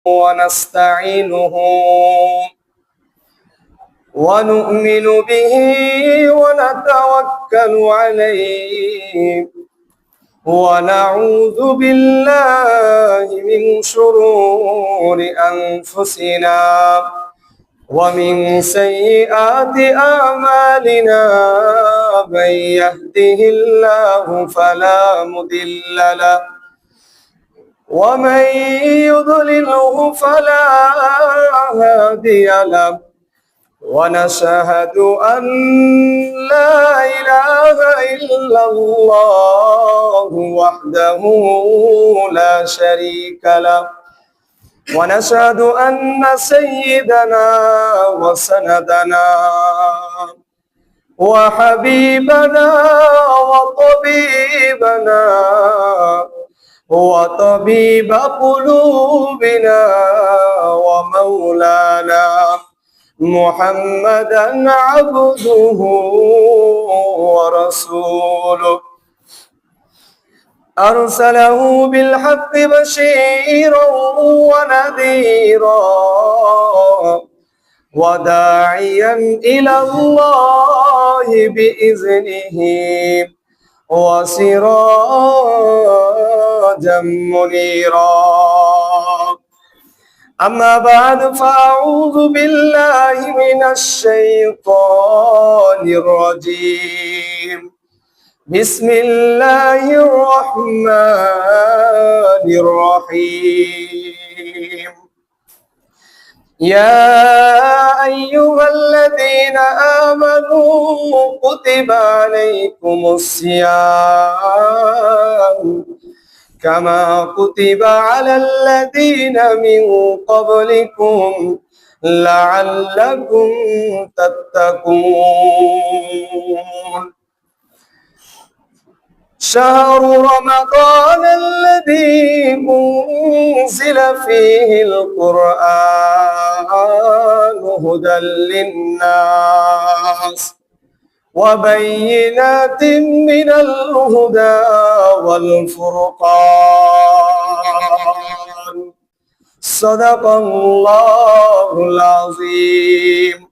ونستعينه ونؤمن به ونتوكل عليه ونعوذ بالله من شرور أنفسنا ومن سيئات أعمالنا من يهده الله فلا مضل له ومن يضلله فلا هادي له ونشهد أن لا إله إلا الله وحده لا شريك له ونشهد أن سيدنا وسندنا وحبيبنا وطبيبنا وطبيب قلوبنا ومولانا محمدا عبده ورسوله أرسله بالحق بشيرا ونذيرا وداعيا إلى الله بإذنه وسراجا منيرا أما بعد فأعوذ بالله من الشيطان الرجيم بسم الله الرحمن الرحيم يا أيها الذين آمنوا كتب عليكم الصيام كما كتب على الذين من قبلكم لعلكم تتقون شهر رمضان الذي أنزل فيه القرآن هدى للناس وبينات من الهدى والفرقان صدق الله العظيم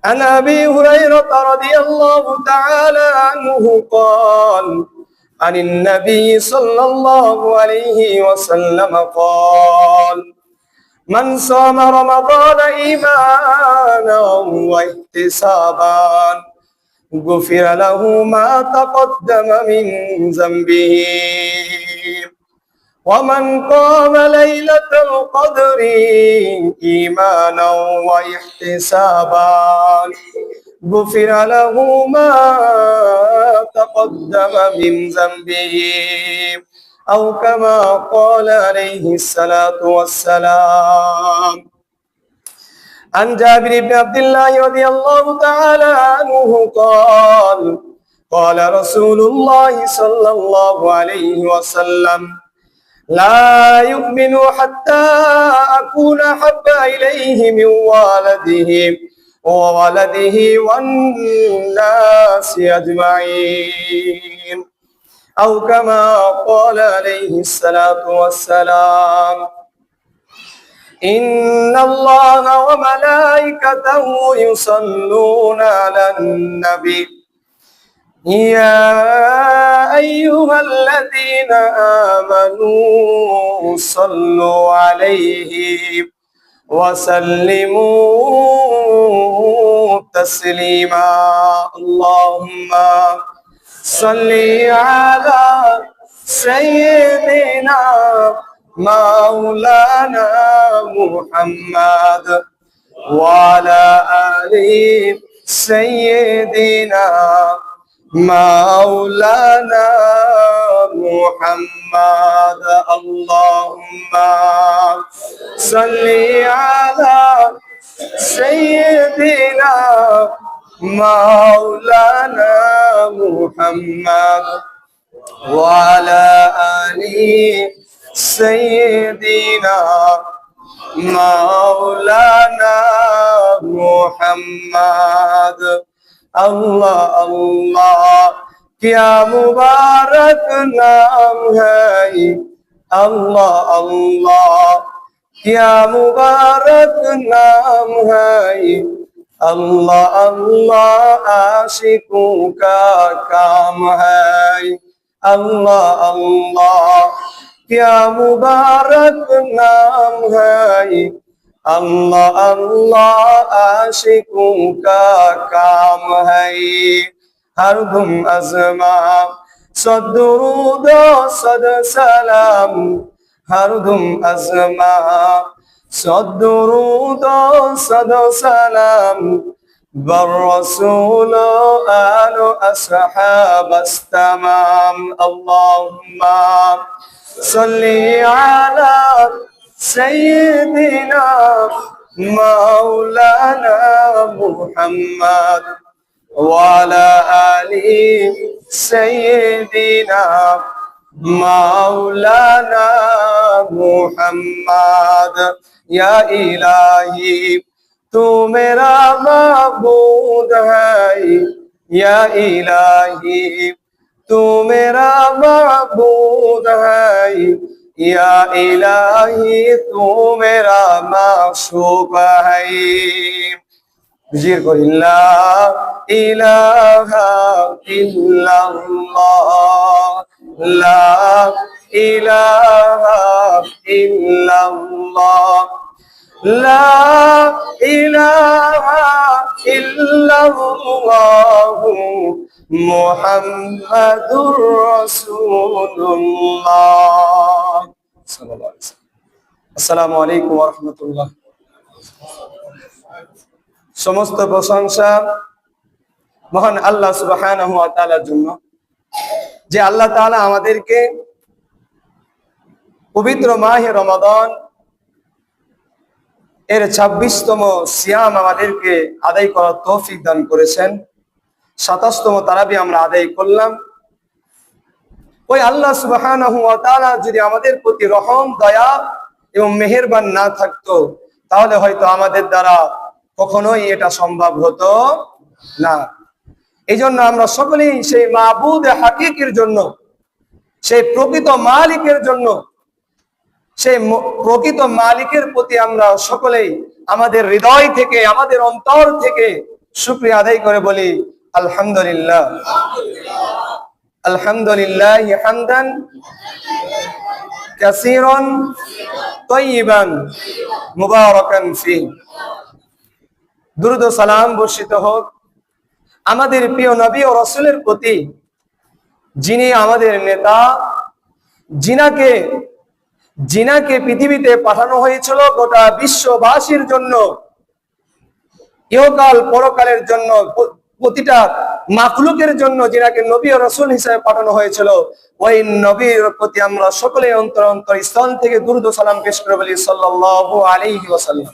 عن أبي هريرة رضي الله تعالى عنه قال عن النبي صلى الله عليه وسلم قال من صام رمضان إيمانا واحتسابا غفر له ما تقدم من ذنبه ومن قام ليلة القدر إيمانا واحتسابا غفر له ما تقدم من ذنبه أو كما قال عليه الصلاة والسلام عن جابر بن عبد الله رضي الله تعالى عنه قال قال رسول الله صلى الله عليه وسلم لا يؤمن حتى أكون أحب إليه من وولده والناس أجمعين أو كما قال عليه الصلاة والسلام إن الله وملائكته يصلون على النبي يا أيها الذين آمنوا صلوا عليه وسلموا تسليما اللهم صل على سيدنا مولانا محمد وعلى آل سيدنا مولانا محمد اللهم صل على سيدنا مولانا محمد وعلى آل سيدنا مولانا محمد अल्लाह अल्लाह क्या मुबारक नाम है अल्लाह अल्लाह क्या मुबारक नाम है अल्लाह अल्लाह आशिकों का काम है अल्लाह अल्लाह क्या मुबारक नाम है अल्लाह अल्लाह आशिकों का काम है हर दुम अज़मा सद दुरूद सद सलाम हर दुम अज़मा सद दुरूद सद सलाम بالرسول آل أصحاب التمام اللهم صل على سيدنا مولانا محمد وعلى آل سيدنا مولانا محمد या इलाही तू मेरा माबूद है या इलाही तू मेरा माबूद है या इलाही तू मेरा माशूक है जिक्र करो ला इलाहा इल्लल्लाह ला इलाहा इल्लल्लाह ला इलाहा इल्लल्लाह मुहम्मदुर रसूलुल्लाह सल्लल्लाहु अलैहि वसल्लम। अस्सलामु अलैकुम ওয়া রাহমাতুল্লাহ। সমস্ত প্রশংসা মহান আল্লাহ সুবহানাহু ওয়া তাআলার জন্য, যে আল্লাহ তাআলা আমাদেরকে পবিত্র মাহে রমাদান এর 26তম সিয়াম আমাদেরকে আদায় করার তৌফিক দান করেছেন। 27তম তারাবি আমরা আদায় করলাম। ওই আল্লাহ সুবহানাহু ওয়া তাআলা যদি আমাদের প্রতি রহম, দয়া এবং মেহেরবান না থাকতো, তাহলে হয়তো আমাদের দ্বারা কখনোই এটা সম্ভব হতো না। এই জন্য আমরা সকলেই সেই মাবুদ হাকিকির জন্য, সেই প্রকৃত মালিকের জন্য, সেই প্রকৃত মালিকের প্রতি আমরা সকলেই আমাদের হৃদয় থেকে, আমাদের অন্তর থেকে শুকরিয়া আদায় করে বলি আলহামদুলিল্লাহ। আলহামদুলিল্লাহ হামদান কাসীরান তাইয়িবান মুবারাকান ফীহি। দুরূদ ও সালাম বর্ষিত হোক আমাদের প্রিয় নবী ও রাসূলের প্রতি, যিনি আমাদের নেতা, জিনাকে পৃথিবীতে পাঠানো হয়েছিল গোটা বিশ্ববাসীর জন্য, ইহকাল পরকালের জন্য, প্রতিটা মাখলুকের জন্য জিনাকে নবী ও রাসূল হিসেবে পাঠানো হয়েছিল। ওই নবীর প্রতি আমরা সকলে অন্তর স্থল থেকে দুরূদ ও সালাম পেশ করে বলি সাল্লাল্লাহু আলাইহি ওয়াসাল্লাম,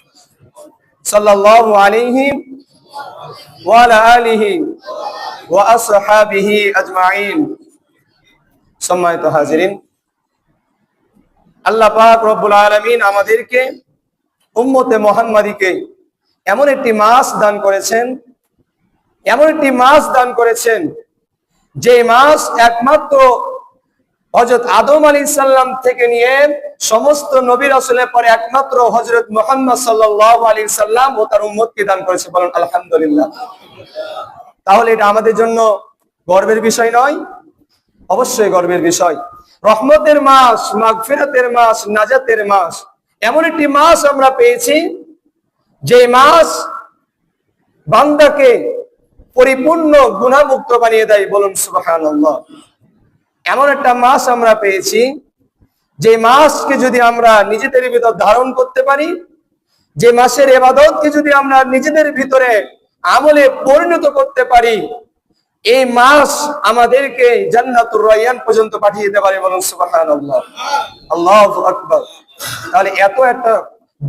সাল্লাল্লাহু আলাইহি ওয়া আলা আলিহি ওয়া আসহাবিহি আজমাইন। সম্মানিত হাজিরিন, আল্লাহ পাক রব্বুল আলামিন আমাদেরকে উম্মতে মুহাম্মাদীকে এমন একটি মাস দান করেছেন, যে মাস একমাত্র হযরত আদম আলাইহিস সালাম থেকে নিয়ে সমস্ত নবী রাসূলের পরে একমাত্র হযরত মুহাম্মদ সাল্লাল্লাহু আলাইহি সাল্লাম ও তার উম্মতকে দান করেছে। বলুন আলহামদুলিল্লাহ। তাহলে এটা আমাদের জন্য গর্বের বিষয় নয়? অবশ্যই গর্বের বিষয়। রহমতের মাস, মাগফিরাতের মাস, নাজাতের মাস, এমন একটি মাস আমরা পেয়েছি যে মাস বান্দাকে পরিপূর্ণ গুনাহমুক্ত বানিয়ে দেয়। বলুন সুবহানাল্লাহ। এমন একটা মাস আমরা পেয়েছি যে মাসকে যদি আমরা নিজেদের ভিতর ধারণ করতে পারি, যে মাসের ইবাদতকে যদি আমরা নিজেদের ভিতরে আমলে পরিণত করতে পারি, এই মাস আমাদেরকে জান্নাতুর রায়্যান পর্যন্ত পাঠিয়ে দিতে পারে। বলুন সুবহানাল্লাহ, আল্লাহু আকবার। তাহলে এত একটা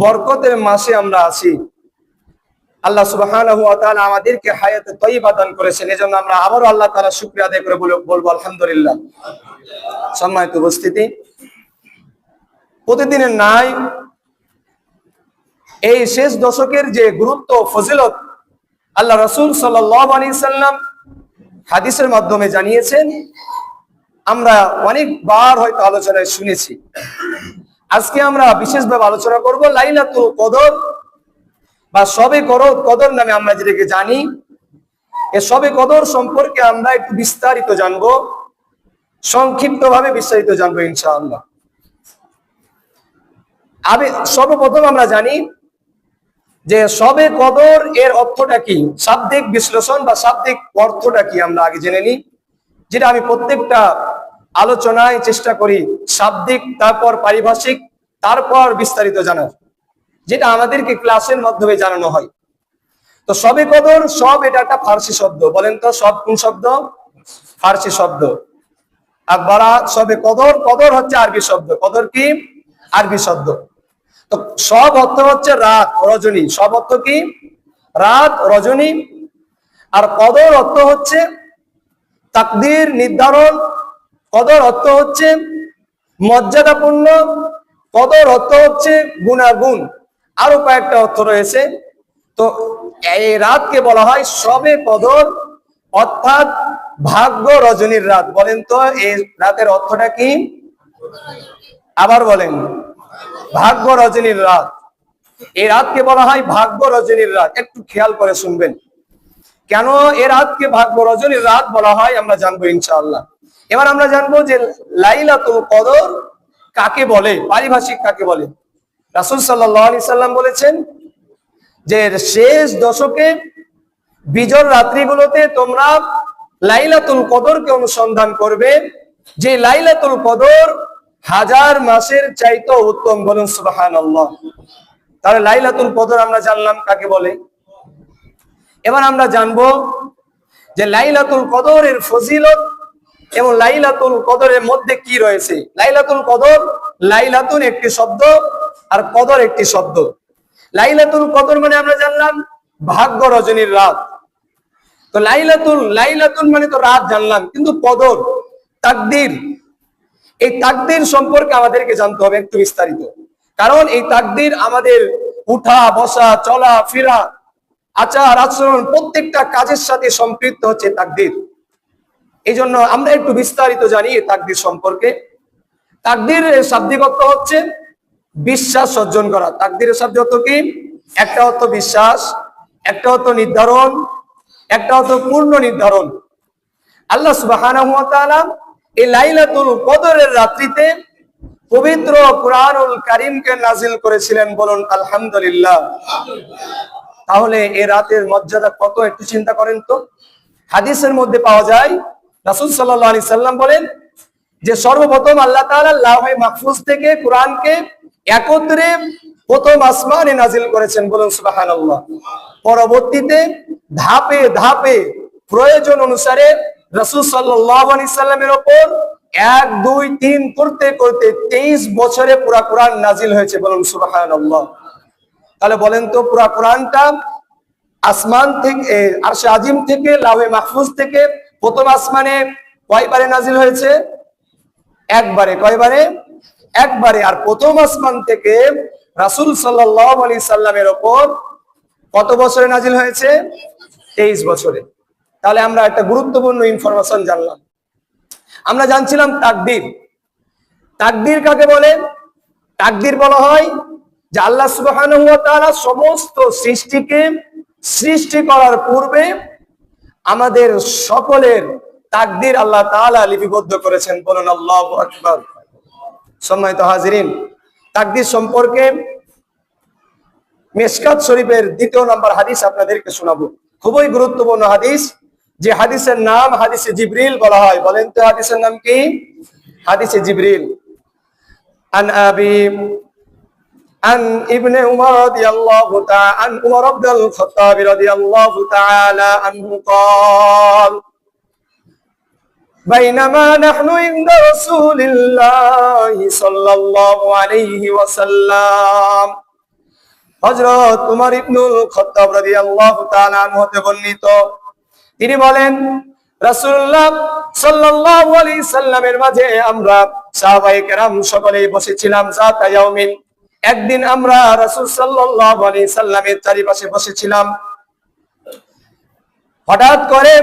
বরকতের মাসে আমরা আছি। আল্লাহ সুবহানাহু ওয়া তাআলা আমাদেরকে হায়াতে তয়্যিবা দান করেছেন। এজন্য আমরা আবারও আল্লাহ তাআলা শুকরিয়া আদায় করে বলবো আলহামদুলিল্লাহ। সম্মানিত উপস্থিতি, প্রতিদিনের ন্যায় এই শেষ দশকের যে গুরুত্ব, ফজিলত আল্লাহ রাসূল সাল্লাল্লাহু আলাইহি সাল্লাম হাদিসের মাধ্যমে জানিয়েছেন, আমরা অনেকবার হয়তো আলোচনায় শুনেছি। আজকে আমরা বিশেষভাবে আলোচনা করব লাইলাতুল কদর বা শবে কদর নামে আমরা যেটাকে জানি। এই শবে কদর সম্পর্কে আমরা একটু বিস্তারিত জানবো, সংক্ষিপ্তভাবে বিস্তারিত জানবো ইনশাআল্লাহ। সর্বপ্রথম আমরা জানি যে শবে কদর এর অর্থটা কি, শাব্দিক বিশ্লেষণ বা শাব্দিক অর্থটা কি আমরা আগে জেনে নিই, যেটা আমি প্রত্যেকটা আলোচনায় চেষ্টা করি শাব্দিক, তারপর পারিভাষিক, তারপর বিস্তারিত জানার, যেটা আমাদেরকে ক্লাসের মাধ্যমে জানানো হয়। তো শবে কদর, সব এটা একটা ফার্সি শব্দ। বলেন তো সব কোন শব্দ? ফার্সি শব্দ। আর বারাত শবে কদর, কদর হচ্ছে আরবি শব্দ। কদর কি? আরবি শব্দ। তো সব অর্থ হচ্ছে রাত, রজনী। সব অর্থ কি? রাত, রজনী। আর কদর অর্থ হচ্ছে তাকদীর, নির্ধারণ। কদর অর্থ হচ্ছে মর্যাদাপূর্ণ। কদর অর্থ হচ্ছে গুণাগুণ। আরো কয়েকটা অর্থ রয়েছে। তো এই রাতকে বলা হয় শবে কদর, অর্থাৎ ভাগ্য রজনীর রাত। বলেন তো এই রাতের অর্থটা কি? আবার বলেন, ভাগ্য রজনীর রাত। এই রাতকে বলা হয় ভাগ্য রজনীর রাত। একটু খেয়াল করে শুনবেন, কেন এ রাতকে ভাগ্য রজনীর রাত বলা হয় আমরা জানবো ইনশাআল্লাহ। এবার আমরা জানবো যে লাইলাতুল কদর কাকে বলে, পারিভাষিক কাকে বলে। রাসূল সাল্লাল্লাহু আলাইহি সাল্লাম বলেছেন যে শেষ দশকে বিজর রাত্রিগুলোতে তোমরা লাইলাতুল কদরকে অনুসন্ধান করবে, যে লাইলাতুল কদর হাজার মাসের চাইতে উত্তম। বলুন সুবহানাল্লাহ। তাহলে লাইলাতুল কদর আমরা জানলাম কাকে বলে। এবার আমরা জানবো যে লাইলাতুল কদরের ফজিলত এবং লাইলাতুল কদরের মধ্যে কি রয়েছে। লাইলাতুল কদর, লাইলাতুন একটি শব্দ আর কদর একটি শব্দ। লাইলাতুল কদর মানে আমরা জানলাম ভাগ্য রজনীর রাত। তো লাইলাতুল মানে তো রাত জানলাম, কিন্তু কদর, তাকদীর, এই তাকদীর সম্পর্কে আমাদেরকে জানতে হবে একটু বিস্তারিত। কারণ এই তাকদীর আমাদের উঠা বসা, চলা ফেরা, আচার আচরণ, প্রত্যেকটা কাজের সাথে সম্পৃক্ত হচ্ছে তাকদীর। এই জন্য আমরা একটু বিস্তারিত জানি এই তাকদীর সম্পর্কে। তাকদীরের শাব্দিক অর্থ হচ্ছে বিশ্বাস অর্জন করা। তাকদীরের শাব্দিক অর্থ কি? একটা অর্থ বিশ্বাস, একটা অর্থ নির্ধারণ, একটা অর্থ পূর্ণ নির্ধারণ। আল্লাহ সুবহানাহু ওয়া তাআলা এই লাইলাতুল কদরের রাত্রিতে পবিত্র কুরআনুল কারীমকে নাজিল করেছিলেন। বলুন আলহামদুলিল্লাহ। তাহলে এই রাতের মর্যাদা কত একটু চিন্তা করেন তো। হাদিসের মধ্যে পাওয়া যায় রাসূল সাল্লাল্লাহু আলাইহি সাল্লাম বলেন যে সর্বপ্রথম আল্লাহ তাআলা লাওহে মাহফুজ থেকে কোরআনকে একত্রে প্রথম আসমানে নাজিল করেছেন। বলুন সুবহানাল্লাহ। পরবর্তীতে ধাপে ধাপে প্রয়োজন অনুসারে রাসূল সাল্লাল্লাহু আলাইহি সাল্লামের উপর 1, 2, 3 করতে করতে 23 বছরে পুরা কোরআন নাজিল হয়েছে। বলুন সুবহানাল্লাহ। তাহলে বলেন তো পুরা কোরআনটা আসমান থেকে, আরশে আজিম থেকে, লাওহে মাহফুজ থেকে প্রথম আসমানে কয়বারে নাজিল হয়েছে? একবারে। কয়বারে? একবারে। আর প্রথম আসমান থেকে রাসূল সাল্লাল্লাহু আলাইহি সাল্লামের উপর কত বছরে নাজিল হয়েছে? 23 বছরে। তাহলে আমরা একটা গুরুত্বপূর্ণ ইনফরমেশন জানলাম। আমরা জানছিলাম তাকদীর। তাকদীর কাকে বলে? তাকদীর বলা হয় যে আল্লাহ সুবহানাহু ওয়া তাআলা সমস্ত সৃষ্টিকে সৃষ্টি করার পূর্বে আমাদের সকলের তাকদীর আল্লাহ তাআলা লিপিবদ্ধ করেছেন। বলুন আল্লাহু আকবার। সম্মানিত হাজিরিন, তাকদীর সম্পর্কে মিশকাত শরীফের 2 নম্বর হাদিস আপনাদেরকে শোনাবো। খুবই গুরুত্বপূর্ণ হাদিস, যে হাদিসের নাম হাদিসে জিবরিল বলা হয়। বলেন তো হাদিসের নাম কি? হাদিসে জিবরিল। عن ابن عمر رضي الله تعالى عن عمر بن الخطاب رضي الله تعالى عنه قال بينما نحن عند رسول الله صلى الله عليه وسلم। হযরত উমর ইবনুল খাত্তাব রাদিয়াল্লাহু তাআলা আনহু হতে বর্ণিত, তিনি বলেন রাসূলুল্লাহ সাল্লাল্লাহু আলাইহি সাল্লামের মাঝে আমরা সাহাবায়ে কেরাম সকলেই বসেছিলাম। যাতা ইয়াউমিন, একদিন আমরা রাসূল সাল্লাল্লাহু আলাইহি সাল্লামের চারিপাশে বসেছিলাম। হঠাৎ করে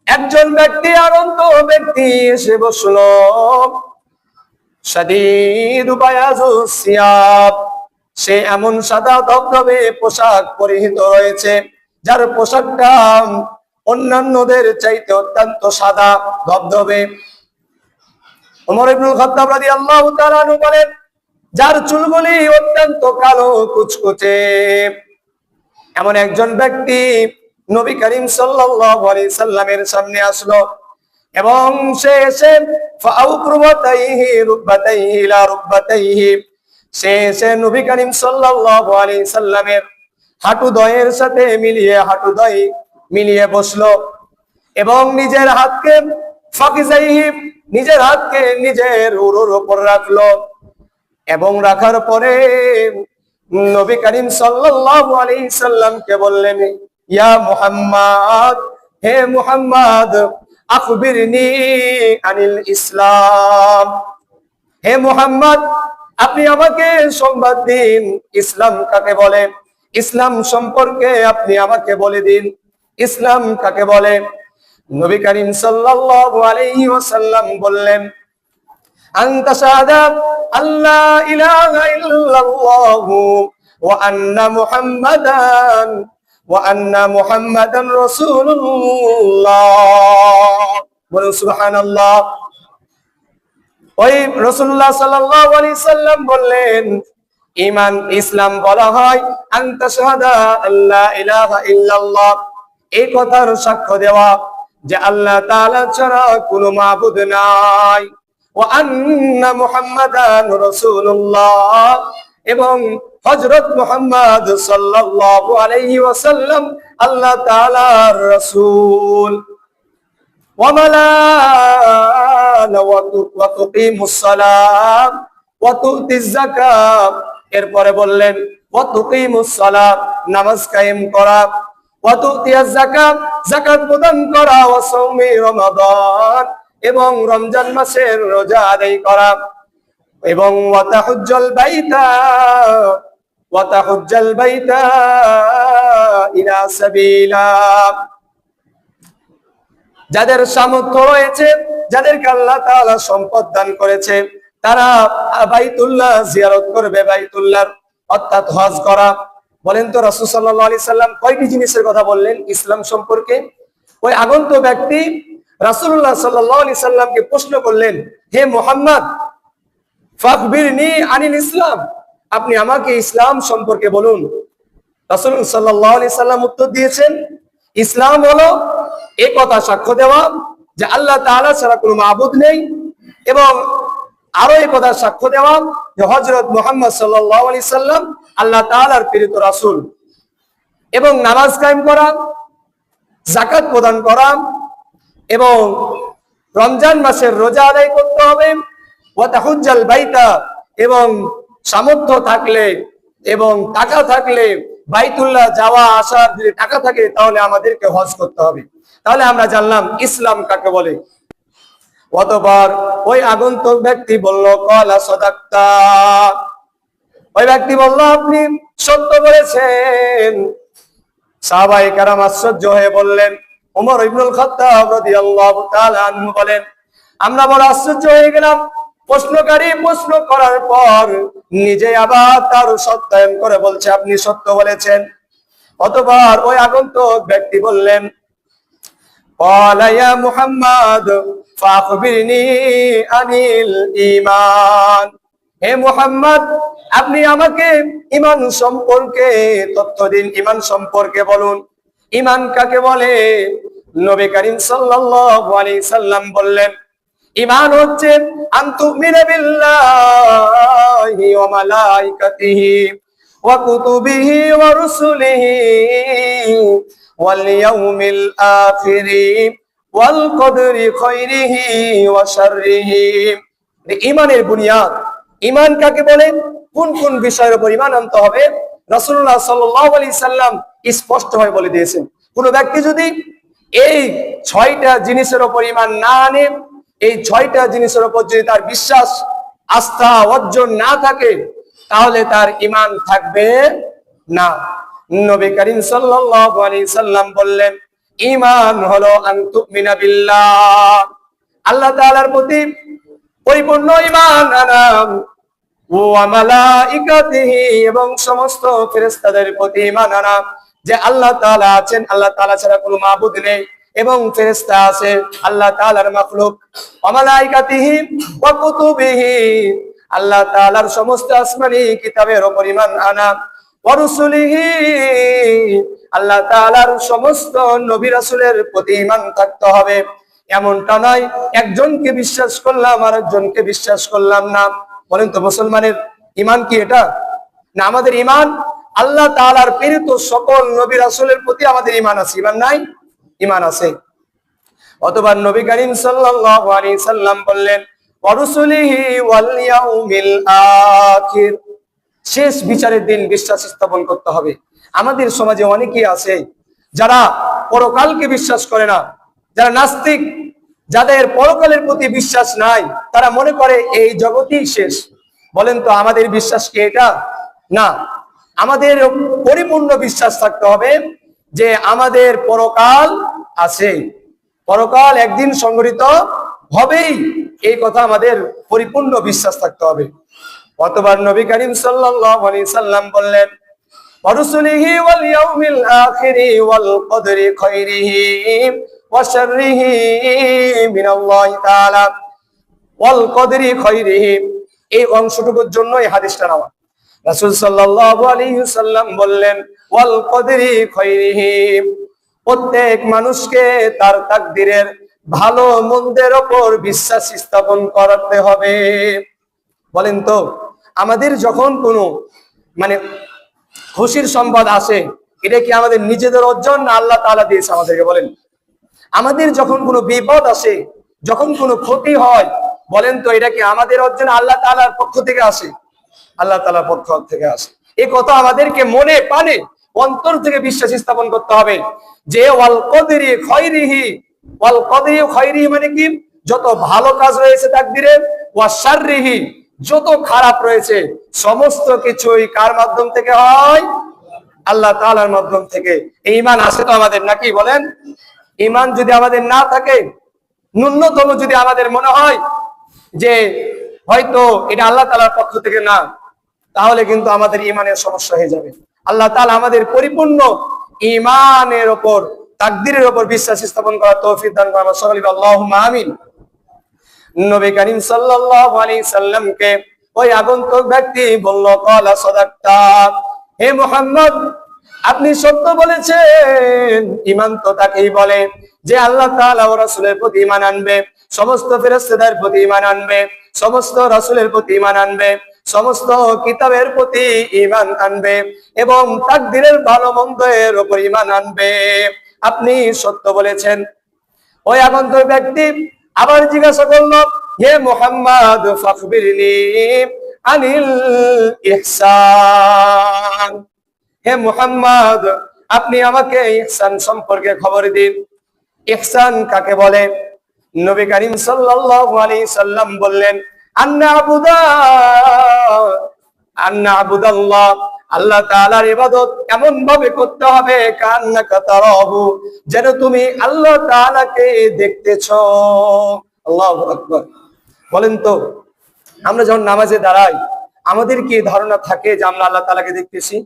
একজন ব্যক্তি, অনন্ত ব্যক্তি এসে বসলো। শাদীদু বায়াজুস সিয়াব, সে এমন সাদা ধবধবে পোশাক পরিহিত রয়েছে যার পোশাকটা অন্যান্যদের চাইতে অত্যন্ত সাদা ধবধবে। ওমর ইবনুল খাত্তাব রাদিয়াল্লাহু তাআলা আনহু বলেন, যার চুলগুলি অত্যন্ত কালো কুচকুচে, এমন একজন ব্যক্তি নবী করিম সাল্লাল্লাহু আলাইহি সাল্লামের সামনে আসলো এবং সে এসে ফাউকরুবাতাইহি রুকবাতাইহি ইলা রুকবাতাইহি, সে এসে নবী করিম সাল্লাল্লাহু আলাইহি সাল্লামের হাঁটুদ্বয়ের সাথে হাঁটুদ্বয় মিলিয়ে বসলো এবং নিজের হাতকে ফাকিজাইহি, নিজের হাতকে নিজের উরুর উপর রাখলো এবং রাখার পরে নবী করিম সাল্লাল্লাহু আলাইহি সাল্লামকে বললেন, ইয়া মুহাম্মদ, হে মুহাম্মদ, আখবিরনি আনিল ইসলাম, হে মুহাম্মদ, আপনি আমাকে সংবাদ দিন ইসলাম কাকে বলে, ইসলাম সম্পর্কে আপনি আমাকে বলে দিন, ইসলাম কাকে বলে। নবী করিম সাল্লাল্লাহু আলাইহি ওয়াসাল্লাম বললেন, আনতা শাহাদা আল্লা ইলাহা ইল্লাল্লাহু ওয়া আন্না মুহাম্মাদান রাসূলুল্লাহ। বলুন সুবহানাল্লাহ। ওই রাসূলুল্লাহ সাল্লাল্লাহু আলাইহি সাল্লাম বললেন, ঈমান ইসলাম বলা হয় আনতা শাহাদা আল্লা ইলাহা ইল্লাল্লাহ, এই কথার সাক্ষ্য দেওয়া যে আল্লাহ তাআলা ছাড়া কোনো মাবুদ নাই, ওয়া আন্না মুহাম্মাদান রাসূলুল্লাহ, এবং হযরত মুহাম্মদ সাল্লাল্লাহু আলাইহি ওয়াসাল্লাম আল্লাহ তাআলার রাসূল। ওয়া মালানা ওয়া তুকিমুস সালাত ওয়া তুতিজ যাকাত, এরপরে বললেন ওয়া তুকিমুস সালাত, নামাজ কায়েম করা, ওয়া তুতিয়াজ যাকাত, যাকাত প্রদান করা, ওয়া সাওমি রমাদান, এবং রমজান মাসের রোজা আদায় করা, এবং ওয়া তাহুজ্জাল বাইতা ইলা সাবিলা, যাদের সামর্থ্য রয়েছে, যাদেরকে আল্লাহ তাআলা সম্পদ দান করেছে, তারা বাইতুল্লাহ জিয়ারত করবে, বাইতুল্লাহ অর্থাৎ হজ করা। বলেন তো রাসূল সাল্লাল্লাহু আলাইহি সাল্লাম কয়টি জিনিসের কথা বললেন ইসলাম সম্পর্কে? ওই আগন্তুক ব্যক্তি রাসূলুল্লাহ সাল্লাল্লাহু আলাইহি সাল্লামকে প্রশ্ন করলেন, হে মুহাম্মদ, ফাখবিরনি আনিল ইসলাম, আপনি আমাকে ইসলাম সম্পর্কে বলুন। রাসূল সাল্লাল্লাহু আলাইহি সাল্লাম উত্তর দিয়েছেন, ইসলাম হলো এই কথা সাক্ষ্য দেওয়া যে আল্লাহ তাআলা ছাড়া কোনো মাবুদ নেই, এবং আরো এই কথা সাক্ষ্য দেওয়া যে হযরত মুহাম্মদ সাল্লাল্লাহু আলাইহি সাল্লাম আল্লাহ তাআলার প্রেরিত রাসূল, এবং নামাজ কায়েম করা, যাকাত প্রদান করা, এবং রমজান মাসের রোজা আদায় করতে হবে, ওয়া তাহুজ্জাল বাইতা, এবং সামর্থ্য থাকলে এবং টাকা থাকলে বাইতুল্লাহ যাওয়া আসার যদি টাকা থাকে তাহলে আমাদেরকে হজ করতে হবে। তাহলে আমরা জানলাম ইসলাম কাকে বলে। অতঃপর ওই আগন্তুক ব্যক্তি বলল, ক্বালা সাদাক্তা, ওই ব্যক্তি বলল, আপনি সত্য বলেছেন। সাহাবায়ে কেরাম আশ্চর্য হয়ে বললেন, ওমর ইবনুল খাত্তাব রাদিয়াল্লাহু তাআলা আনহু বলেন, আমরা বড় আশ্চর্য হয়ে গেলাম। প্রশ্নকারী প্রশ্ন করার পর নিজে আবার তার সত্যায়ন করে বলছে, আপনি সত্য বলেছেন। অতঃপর ওই আগন্তুক ব্যক্তি বললেন, ক্বালা ইয়া মুহাম্মদ ফাখবিরনি আনিল ঈমান, হে মুহাম্মদ, আপনি আমাকে ঈমান সম্পর্কে তথ্য দিন, ঈমান সম্পর্কে বলুন, ঈমান কাকে বলে। নবী করিম সাল্লাল্লাহু আলাইহি সাল্লাম বললেন, ঈমান হচ্ছে আন তুমিনা বিল্লাহি ওয়া মালাইকাতিহি ওয়া কুতুবিহি ওয়া রুসুলিহি ওয়াল ইয়াউমিল আখিরি ওয়াল কদরি খায়রিহি ওয়া শাররিহি। ঈমানের বুনিয়াদ, ঈমান কাকে বলে, কোন কোন বিষয়ের উপর ঈমান আনতে হবে, রাসূলুল্লাহ সাল্লাল্লাহু আলাইহি সাল্লাম স্পষ্টভাবে বলে দিয়েছেন। কোন ব্যক্তি যদি এই 6টা জিনিসের উপর ঈমান না আনে, এই 6টা জিনিসের উপর যদি তার বিশ্বাস আস্থা অর্জন না থাকে, তাহলে তার ঈমান থাকবে না। নবী করিম সাল্লাল্লাহু আলাইহি সাল্লাম বললেন, ঈমান হলো আন তুমিনা বিল্লাহ, আল্লাহ তাআলার প্রতি পরিপূর্ণ ঈমান আনাম ওয়া মালাইকাতিহি, এবং সমস্ত ফেরেশতাদের প্রতি ঈমান আনা যে আল্লাহ তাআলা আছেন, আল্লাহ তাআলা ছাড়া কোনো মাবুদ নেই, এবং ফেরেশতা আছে আল্লাহ তাআলার মাখলুক। ওয়া মালাইকাতিহি ওয়া কুতুবিহি, আল্লাহ তাআলার সমস্ত আসমানি কিতাবের উপর ঈমান আনা। ওয়া রুসুলিহি, আল্লাহ তাআলার সমস্ত নবী রাসূলের প্রতি ঈমান থাকতে হবে। এমনটা নয় একজনকে বিশ্বাস করলাম আর একজনকে বিশ্বাস করলাম না। বলেন তো মুসলমানের ঈমান কি এটা? না, আমাদের ঈমান আল্লাহ তাআলার প্রেরিত সকল নবী রাসূলের প্রতি আমাদের ঈমান আছে। ঈমান নাই? ঈমান আছে। অথবা নবী করিম সাল্লাল্লাহু আলাইহি সাল্লাম বললেন ওয়া রুসুলিহি ওয়াল ইয়াউমিল আখির, শেষ বিচারের দিন বিশ্বাস স্থাপন করতে হবে। আমাদের সমাজে অনেকেই আছে যারা পরকালকে বিশ্বাস করে না, যারা নাস্তিক, যাদের পরকালের প্রতি বিশ্বাস নাই, তারা মনে করে এই জগৎই শেষ। বলেন তো আমাদের বিশ্বাস কি এটা? না, আমাদের পরিপূর্ণ বিশ্বাস থাকতে হবে যে আমাদের পরকাল আছে, পরকাল একদিন সংঘটিত হবেই, এই কথা আমাদের পরিপূর্ণ বিশ্বাস থাকতে হবে। অথবা নবী করিম সাল্লাল্লাহু আলাইহি সাল্লাম বললেন ওয়া রুসুলিহি ওয়াল ইয়াউমিল আখিরি ওয়াল কদরি খাইরিহি ওয়া শাররিহি মিনাল্লাহি তাআলা ওয়াল কদরি খাইরিহি, এই অংশটুকুর জন্য এই হাদিসটা নেওয়া। রাসূল সাল্লাল্লাহু আলাইহি সাল্লাম বললেন ওয়াল কদরি খাইরিহি, প্রত্যেক মানুষকে তার তাকদীরের ভালো মন্দের উপর বিশ্বাস স্থাপন করতে হবে। বলেন তো আমাদের যখন কোনো খুশির সংবাদ আসে, এটা কি আমাদের নিজেদের অর্জন না আল্লাহ তাআলা দিয়েছে আমাদেরকে? বলেন। আমাদের যখন কোনো বিপদ আসে, যখন কোনো ক্ষতি হয়, বলেন তো এটা কি আমাদের অর্জন আল্লাহ তাআলার পক্ষ থেকে আসে? আল্লাহ তাআলার পক্ষ থেকে আসে। এই কথা আমাদেরকে মনে প্রাণে অন্তর থেকে বিশ্বাস স্থাপন করতে হবে যে ওয়াল কদরি খাইরিহি, ওয়াল কদরি খাইরিহি মানে কি? যত ভালো কাজ রয়েছে তাকদীরে, ওয়া শাররিহি, যত খারাপ রয়েছে, সমস্ত কিছুই কার মাধ্যম থেকে হয়? আল্লাহ তাআলার মাধ্যম থেকে। ঈমান আছে তো আমাদের নাকি? বলেন। ঈমান যদি আমাদের না থাকে, ন্যূনতম যদি আমাদের মনে হয় যে হয়তো এটা আল্লাহ তাআলার পক্ষ থেকে না, তাহলে কিন্তু আমাদের ঈমানের সমস্যা হয়ে যাবে। আল্লাহ তাআলা আমাদের পরিপূর্ণ ঈমানের উপর, তাকদীরের উপর বিশ্বাস স্থাপন করার তৌফিক দান করেন। সকলে আল্লাহুম্মা আমিন। নবী করিম সাল্লাল্লাহু আলাইহি সাল্লামকে ওই আগন্তুক ব্যক্তি বলল ক্বালা সাদাকতা, হে মুহাম্মদ আপনি সত্য বলেছেন। ঈমান তো তাকেই বলে যে আল্লাহ তাআলা ও রাসূলের প্রতি ঈমান আনবে, সমস্ত ফেরেশতাদের প্রতি ঈমান আনবে, সমস্ত রাসূলের প্রতি ঈমান আনবে, সমস্ত কিতাবের প্রতি ঈমান আনবে, এবং তাকদীরের ভালো মন্দের উপর ঈমান আনবে। আপনি সত্য বলেছেন। ওই আগন্তুক ব্যক্তি আবার জিজ্ঞাসা করলো হে মুহাম্মদ ফাখবিরনি আনিল ইহসান, হে মুহাম্মদ আপনি আমাকে ইহসান সম্পর্কে খবর দিন। ইহসান কাকে বলে? নবী করিম সাল্লাল্লাহু আলাইহি সাল্লাম বললেন আন্না আবুদাল্লাহ, আল্লাহ তাআলার ইবাদত এমন ভাবে করতে হবে কান্নাকা তারাহু, যেন তুমি আল্লাহ তাআলাকে দেখতেছো। আল্লাহু আকবার। বলেন তো আমরা যখন নামাজে দাঁড়াই, আমাদের কি ধারণা থাকে যে আমরা আল্লাহ তাআলাকে দেখতেছি?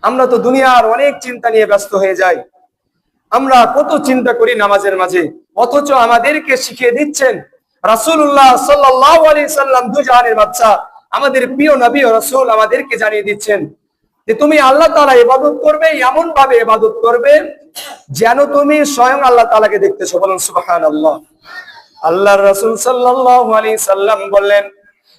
আমরা তো দুনিয়ার অনেক চিন্তা নিয়ে ব্যস্ত হয়ে যাই। আমরা কত চিন্তা করি নামাজের মাঝে, অথচ আমাদেরকে শিখিয়ে দিচ্ছেন রাসূলুল্লাহ সাল্লাল্লাহু আলাইহি সাল্লাম, দুজাহানের বাদশা, আমাদের প্রিয় নবী ও রাসূল আমাদেরকে জানিয়ে দিচ্ছেন যে তুমি আল্লাহ তাআলা ইবাদত করবে, এমন ভাবে ইবাদত করবে যেন তুমি স্বয়ং আল্লাহ তাআলাকে দেখতেছো। বলুন সুবহানাল্লাহ। আল্লাহর রাসূল সাল্লাল্লাহু আলাইহি সাল্লাম বললেন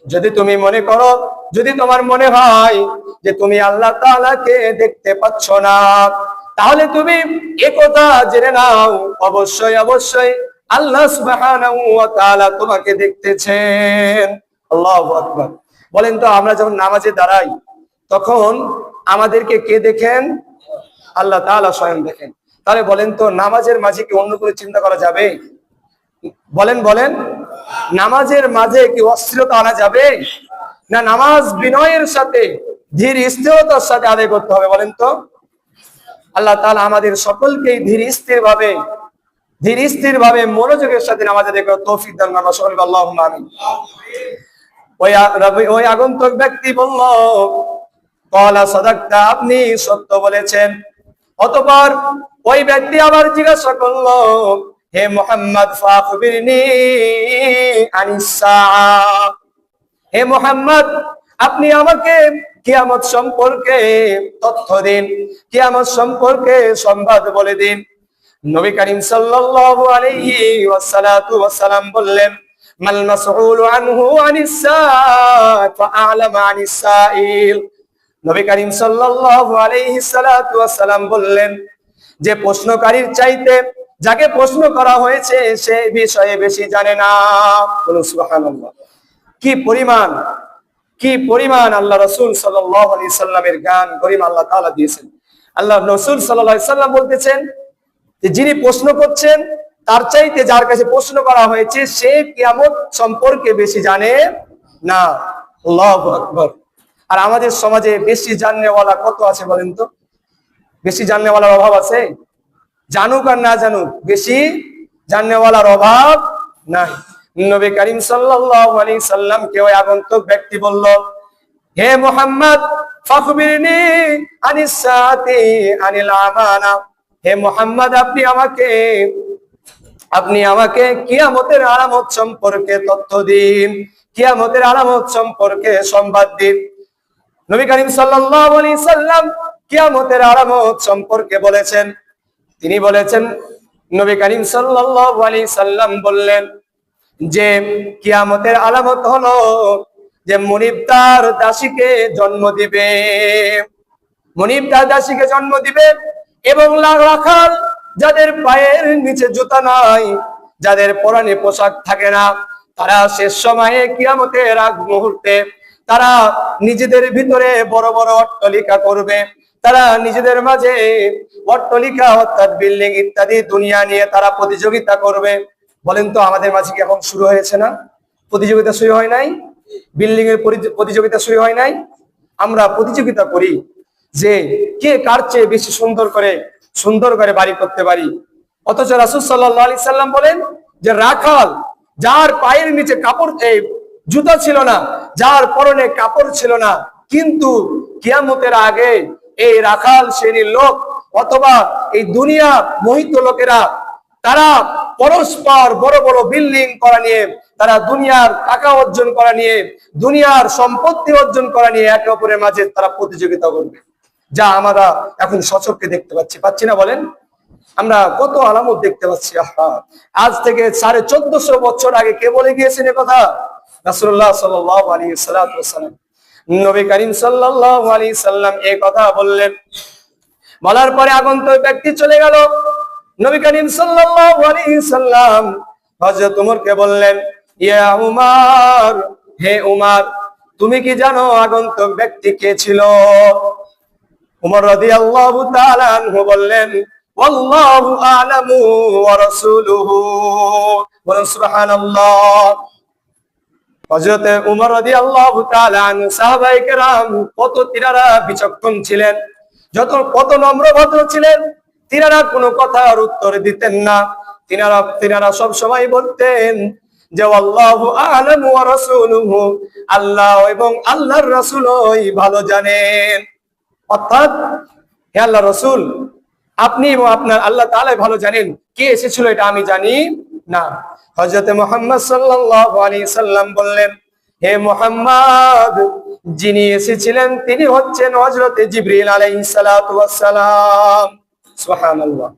যদি তুমি মনে করো, যদি তোমার মনে হয় যে তুমি আল্লাহ তাআলাকে দেখতে পাচ্ছ না, তাহলে তুমি একথা জেনে নাও অবশ্যই অবশ্যই আল্লাহ সুবহানাহু ওয়া তাআলা তোমাকে দেখতেছেন। আল্লাহু আকবার। বলেন তো আমরা যখন নামাজে দাঁড়াই তখন আমাদেরকে কে দেখেন? আল্লাহ তাআলা স্বয়ং দেখেন। তাহলে বলেন তো নামাজের মাঝে কি অন্য কোনো চিন্তা করা যাবে? বলেন বলেন। নামাজের মাঝে কি অস্থিরতা আনা যাবে? না, নামাজ বিনয়ের সাথে ধীর স্থিরতার সাথে আদায় করতে হবে। বলেন তো। আল্লাহ তাআলা আমাদের সকলকে ধীর স্থির ভাবে ধীর স্থির ভাবে মনোযোগের সাথে নামাজ আদায় করার তৌফিক দান করুন, সকলে বলি আল্লাহুম্মা আমিন। ওই আগন্তুক ব্যক্তি বলল, ক্বালা সাদাকতা, আপনি সত্য বলেছেন। অতঃপর ওই ব্যক্তি আবার জিজ্ঞাসা করলো, হে মুহাম্মদ ফাখবিরনি আনিস সাআ, হে মুহাম্মদ আপনি আমাকে কিয়ামত সম্পর্কে তথ্য দিন, কিয়ামত সম্পর্কে সংবাদ বলে দিন। নবী করিম সাল্লাল্লাহু আলাইহি ওয়াসাল্লাম বললেন, মাল মাসউলু আনহু আনিস সাআ ফাআলামা আনিস সাইল। নবী করিম সাল্লাল্লাহু আলাইহি ওয়াসাল্লাম বললেন, যে প্রশ্নকারীর চাইতে যাকে প্রশ্ন করা হয়েছে সে বিষয়ে বেশি জানে না। বলুন সুবহানাল্লাহ। কি পরিমাণ আল্লাহ রাসূল সাল্লাল্লাহু আলাইহি সাল্লামের জ্ঞান গরিমা আল্লাহ তাআলা দিয়েছেন। আল্লাহ রাসূল সাল্লাল্লাহু আলাইহি সাল্লাম বলতেছেন যে যিনি প্রশ্ন করছেন তার চাইতে যার কাছে প্রশ্ন করা হয়েছে সে কিয়ামত সম্পর্কে বেশি জানে না। আল্লাহু আকবার। আর আমাদের সমাজে বেশি জাননেওয়ালা কত আছে বলেন তো? বেশি জাননেওয়ালার অভাব আছে? জানুক আর না জানুক, বেশি জাননেওয়ালার অভাব নাই। নবী করিম সাল্লাল্লাহু আলাইহি সাল্লাম কে ওই আগন্তুক ব্যক্তি বলল, হে মুহাম্মদ ফাখবিরনি আনিস সাআতি আনিল আমানা, হে মুহাম্মদ আপনি আমাকে কিয়ামতের আলামত সম্পর্কে তথ্য দিন, কিয়ামতের আলামত সম্পর্কে সংবাদ দিন। নবী করিম সাল্লাল্লাহু আলাইহি সাল্লাম কিয়ামতের আলামত সম্পর্কে বলেছেন। তিনি বলেছেন, নবী করিম সাল্লাল্লাহু আলাইহি সাল্লাম বললেন যে কিয়ামতের আলামত হলো যে মুনিব তার দাসীকে জন্ম দিবে, মুনিব তার দাসীকে জন্ম দিবে এবং রাখাল যাদের পায়ের নিচে জুতা নাই, যাদের পরনে পোশাক থাকে না, তারা শেষ সময়ে কিয়ামতের আগ মুহূর্তে তারা নিজেদের ভিতরে বড় বড় অট্টালিকা করবে, তারা নিজেদের মাঝে অট্টালিকা অর্থাৎ বিল্ডিং ইত্যাদি দুনিয়া নিয়ে তারা প্রতিযোগিতা করবে। বলেন তো আমাদের মাঝে কি এখন শুরু হয়েছে না? প্রতিযোগিতা শুরু হয় নাই? বিল্ডিং এর প্রতিযোগিতা শুরু হয় নাই? আমরা প্রতিযোগিতা করি যে কে কার চেয়ে বেশি সুন্দর করে বাড়ি করতে পারি। অথচ রাসূল সাল্লাল্লাহু আলাইহি সাল্লাম বলেন যে রাখাল যার পায়ের নিচে কাপড় জুতা ছিল না, যার পরনে কাপড় ছিল না, কিন্তু কিয়ামতের আগে এই রাখাল শ্রেণীর লোক অথবা এই দুনিয়া মোহিত লোকেরা তারা পরস্পর বড় বড় বিল্ডিং করা নিয়ে, তারা দুনিয়ার টাকা অর্জন করা নিয়ে, দুনিয়ার সম্পত্তি অর্জন করা নিয়ে একে অপরের মাঝে তারা প্রতিযোগিতা করবে, যা আমরা এখন সচক্ষে দেখতে পাচ্ছি না? বলেন আমরা কত আলামত দেখতে পাচ্ছি। আজ থেকে 1450 বছর আগে কে বলে গিয়েছেন এ কথা? রাসূলুল্লাহ সাল্লাল্লাহু আলাইহি ওয়াসাল্লাম। নবী করিম সাল্লাল্লাহু আলাইহি সাল্লাম এই কথা বললেন। বলার পরে আগন্তুক ব্যক্তি চলে গেল। নবী করিম সাল্লাল্লাহু আলাইহি সাল্লাম হযরত উমরকে বললেন, ইয়া উমর, হে উমর, তুমি কি জানো আগন্তুক ব্যক্তি কে ছিল? উমর রাদিয়াল্লাহু তাআলা আনহু বললেন, ওয়াল্লাহু আ'লামু ওয়া রাসূলুহু। বলুন সুবহানাল্লাহ। হযরত উমর রাদিয়াল্লাহু তাআলা আনহু সাহাবায়ে কেরাম তিনারা বিচক্ষণ ছিলেন, কত নম্র ভদ্র ছিলেন। তিনারা কোনো কথার উত্তর দিতেন না। তিনারা সব সময় বলতেন যে আল্লাহু আ'লামু ওয়া রাসূলুহু, আল্লাহ এবং আল্লাহর রাসূলই ভালো জানেন। অর্থাৎ হে আল্লাহ রাসূল, আপনি এবং আপনার আল্লাহ তাআলাই ভালো জানেন, কে এসেছিল এটা আমি জানি না। হযরত মুহাম্মদ সাল্লাল্লাহু আলাইহি সাল্লাম বললেন, হে মুহাম্মদ, যিনি এসেছিলেন তিনি হচ্ছেন হযরত জিবরিল আলাইহিস সালাতু ওয়াস সালাম। সুবহানাল্লাহ।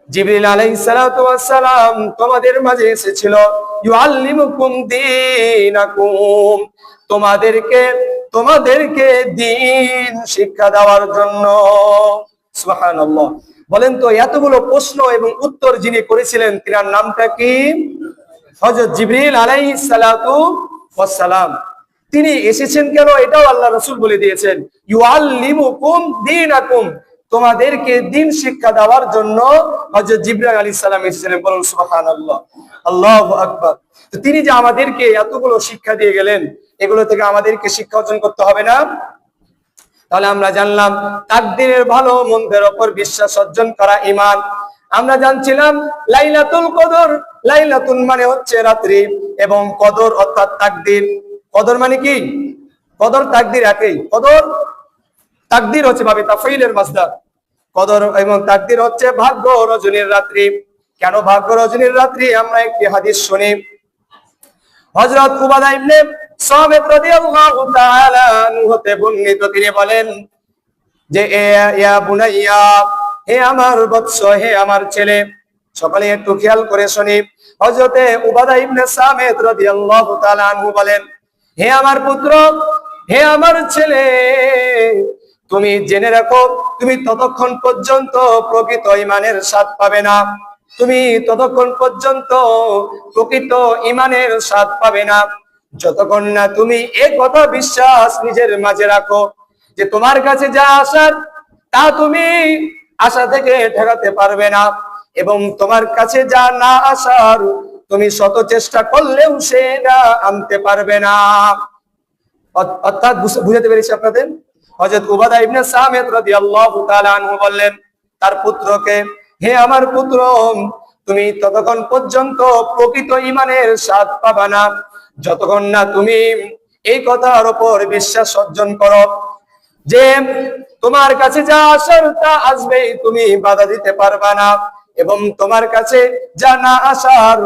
জিবরিল আলাইহিস সালাতু ওয়াস সালাম তোমাদের মাঝে এসেছিল ইউআল্লিমুকুম দীনাকুম, তোমাদেরকে দ্বীন শিক্ষা দেওয়ার জন্য। সুবহানাল্লাহ। বলেন তো এতগুলো প্রশ্ন এবং উত্তর যিনি করেছিলেন তিনার নামটা কি? হযরত জিবরিল আলাইহিস সালাতু ওয়াস সালাম। তিনি এসেছেন কেন এটাও আল্লাহ রাসূল বলে দিয়েছেন, ইউআল্লিমুকুম দীনাকুম, তোমাদেরকে দ্বীন শিক্ষা দেওয়ার জন্য হযরত জিবরাইল আলাইহিস সালাম এসেছিলেন। বলুন সুবহানাল্লাহ, আল্লাহু আকবার। তো তিনি যে আমাদেরকে এতগুলো শিক্ষা দিয়ে গেলেন, এগুলো থেকে আমাদেরকে শিক্ষা অর্জন করতে হবে না? তাহলে আমরা জানলাম তাকদীরের ভালো মন্দের উপর বিশ্বাস অর্জন করা ঈমান। আমরা জানছিলাম লাইলাতুল কদর, লাইলাতুল মানে হচ্ছে রাত্রি, এবং কদর অর্থাৎ তাকদীর। কদর মানে কি? কদর তাকদীর একই। কদর তাকদীর হচ্ছে ভাবে তাফঈলের মাসদার। কদর এবং তাকদীর হচ্ছে ভাগ্য রজনীর রাত্রি। কেন ভাগ্য রজনীর রাত্রি? আমরা একটি হাদিস শুনি। হযরত উবাদা ইবনে সামিত রাদিয়াল্লাহু তাআলা আনহু হতে বর্ণিত, তিনি বলেন যে ইয়া বুনাইয়া, হে আমার বৎস, হে আমার ছেলে। সকলে একটু খেয়াল করে শুনি। হযরতে উবাদা ইবনে সামিত রাদিয়াল্লাহু তাআলা আনহু বলেন, হে আমার পুত্র, হে আমার ছেলে, তুমি জেনে রাখো, তুমি ততক্ষণ পর্যন্ত প্রকৃত ঈমানের স্বাদ পাবে না, তুমি ততক্ষণ পর্যন্ত প্রকৃত ঈমানের স্বাদ পাবে না যতক্ষণ না তুমি এই কথা বিশ্বাস নিজের মাঝে রাখো যে তোমার কাছে যা আসার তা তুমি আশা থেকে ঠেকাতে পারবে না, এবং তোমার কাছে যা না আসার তুমি শত চেষ্টা করলেও সেটা আনতে পারবে না। অর্থাৎ বুঝাতে পেরেছি আপনাদের? হযরত উবাদা ইবনে সামিত রাদিয়াল্লাহু তাআলা আনহু বললেন তার পুত্রকে, হে আমার পুত্র, তুমি ততক্ষণ পর্যন্ত প্রকৃত ঈমানের স্বাদ পাবা না যতক্ষণ না তুমি এই কথার উপর বিশ্বাস অর্জন করো যে তোমার কাছে যা আসার তা আসবেই, তুমি বাধা দিতে পারবা না, এবং তোমার কাছে যা না আসার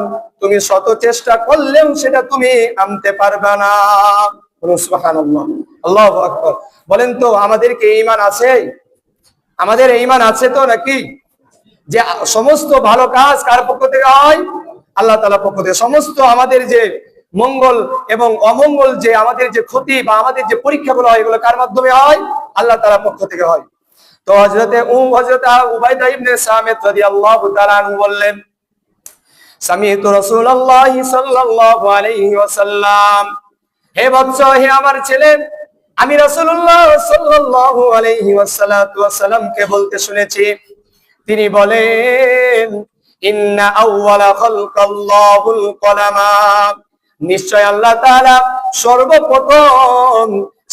তুমি শত চেষ্টা করলেও সেটা তুমি আনতে পারবা না। সুবহানাল্লাহ, আল্লাহু আকবার। বলেন তো আমাদের কি ঈমান আছে? আমাদের ঈমান আছে তো নাকি? যে সমস্ত ভালো কাজ কার পক্ষ থেকে হয়? আল্লাহ তাআলার পক্ষ থেকে। সমস্ত আমাদের যে মঙ্গল এবং অমঙ্গল, যে আমাদের যে ক্ষতি বা আমাদের যে পরীক্ষাগুলো হয়, এগুলো কার মাধ্যমে হয়? আল্লাহ তাআলার পক্ষ থেকে হয়। তো হযরত উবাইদা ইবনে সামিত রাদিয়াল্লাহু তাআলা আনহু বললেন, সামি'তু রাসূলুল্লাহি সাল্লাল্লাহু আলাইহি ওয়াসাল্লাম, হে বৎস, হে আমার ছেলে, আমি রাসূলুল্লাহ সাল্লাল্লাহু আলাইহি ওয়াসাল্লামকে বলতে শুনেছি, তিনি বলেন, ইন্না আউওয়ালা খালকাল্লাহুল কলামা, নিশ্চয় আল্লাহ তাআলা সর্বপ্রথম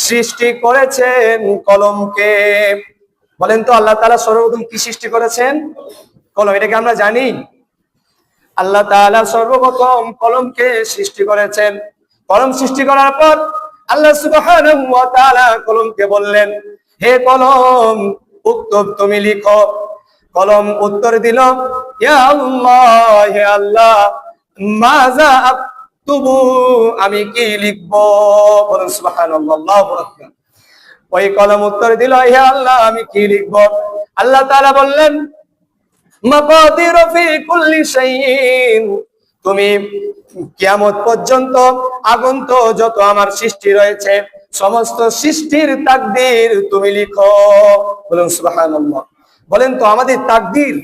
সৃষ্টি করেছেন কলমকে। বলেন তো আল্লাহ তাআলা সর্বপ্রথম কি সৃষ্টি করেছেন? কলম। এটা কি আমরা জানি? আল্লাহ তাআলা সর্বপ্রথম কলমকে সৃষ্টি করেছেন। কলম সৃষ্টি করার পর আল্লাহ সুবহানাহু ওয়া তাআলা কলমকে বললেন, হে কলম, উক্তব, তুমি লিখো। কলম উত্তর দিল, ইয়া আল্লাহ, হে আল্লাহ, মাযা আক্তুবু, আমি কি লিখবো? বলুন সুবহানাল্লাহ, আল্লাহু আকবার। ওই কলম উত্তর দিল, হে আল্লাহ, আমি কি লিখবো? আল্লাহ তাআলা বললেন, মাকাদিরু ফি কুল্লি শাইইন, তুমি কিয়ামত পর্যন্ত আগন্ত যত আমার সৃষ্টি রয়েছে সমস্ত সৃষ্টির তাকদীর তুমি লিখো। বলুন সুবহানাল্লাহ। বলেন তো আমাদের তাকদীর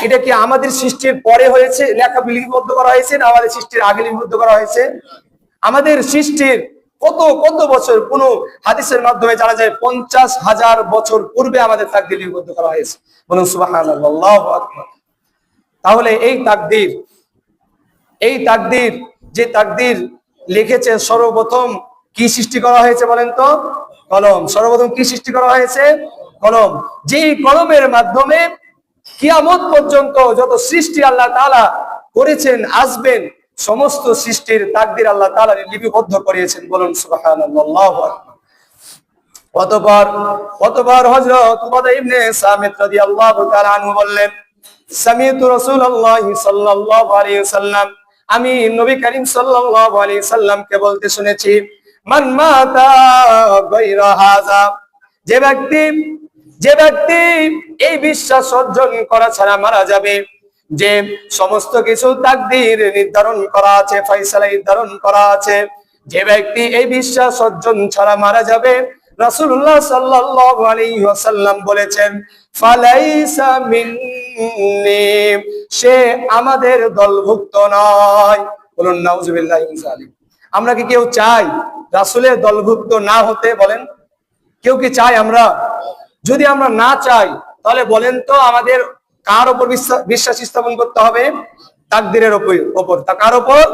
এটা কি আমাদের সৃষ্টির পরে হয়েছে, লেখা লিপিবদ্ধ করা হয়েছে, না আমাদের সৃষ্টির আগে লিপিবদ্ধ করা হয়েছে? আমাদের সৃষ্টির কত কত বছর, কোন হাদিসের মাধ্যমে জানা যায় 50,000 বছর পূর্বে আমাদের তাকদীর লিপিবদ্ধ করা হয়েছে। বলুন সুবহানাল্লাহ, আল্লাহু আকবার। তাহলে এই তাকদীর, এই তাকদীর, যে তাকদীর লিখেছে, সর্বপ্রথম কি সৃষ্টি করা হয়েছে বলেন তো? কলম। সর্বপ্রথম কি সৃষ্টি করা হয়েছে? কলম। যেই কলমের মাধ্যমে কিয়ামত পর্যন্ত যত সৃষ্টি আল্লাহ তাআলা করেছেন, আসবেন, সমস্ত সৃষ্টির তাকদীর আল্লাহ তাআলা লিপিবদ্ধ করিয়েছেন। বলুন সুবহানাল্লাহ, আল্লাহু আকবার। অতঃপর হযরত উবাদা ইবনে সামিত রাদিয়াল্লাহু তাআলা আনহু বললেন, সামি'তু রাসূলুল্লাহি সাল্লাল্লাহু আলাইহি ওয়াসাল্লাম, আমি নবী করিম সাল্লাল্লাহু আলাইহি সাল্লামকে বলতে শুনেছি, মান মাতা গায়রা হাযা, যে ব্যক্তি এই বিশ্বাস অর্জন করা ছাড়া মারা যাবে যে সমস্ত কিছু তাকদীর নির্ধারণ করা আছে, ফয়সালা নির্ধারণ করা আছে, যে ব্যক্তি এই বিশ্বাস অর্জন ছাড়া মারা যাবে, রাসূলুল্লাহ সাল্লাল্লাহু আলাইহি ওয়াসাল্লাম বলেছেন, ফালাইসা মিন্নি, সে আমাদের দলভুক্ত নয়। বলুন নাউজুবিল্লাহি মিন যালিক। আমরা কি কেউ চাই রাসূলের দলভুক্ত না হতে? বলেন, কেউ কি চাই আমরা? যদি আমরা না চাই তাহলে বলেন তো আমাদের কার উপর বিশ্বাস স্থাপন করতে হবে? তাকদীরের উপর। কার উপর?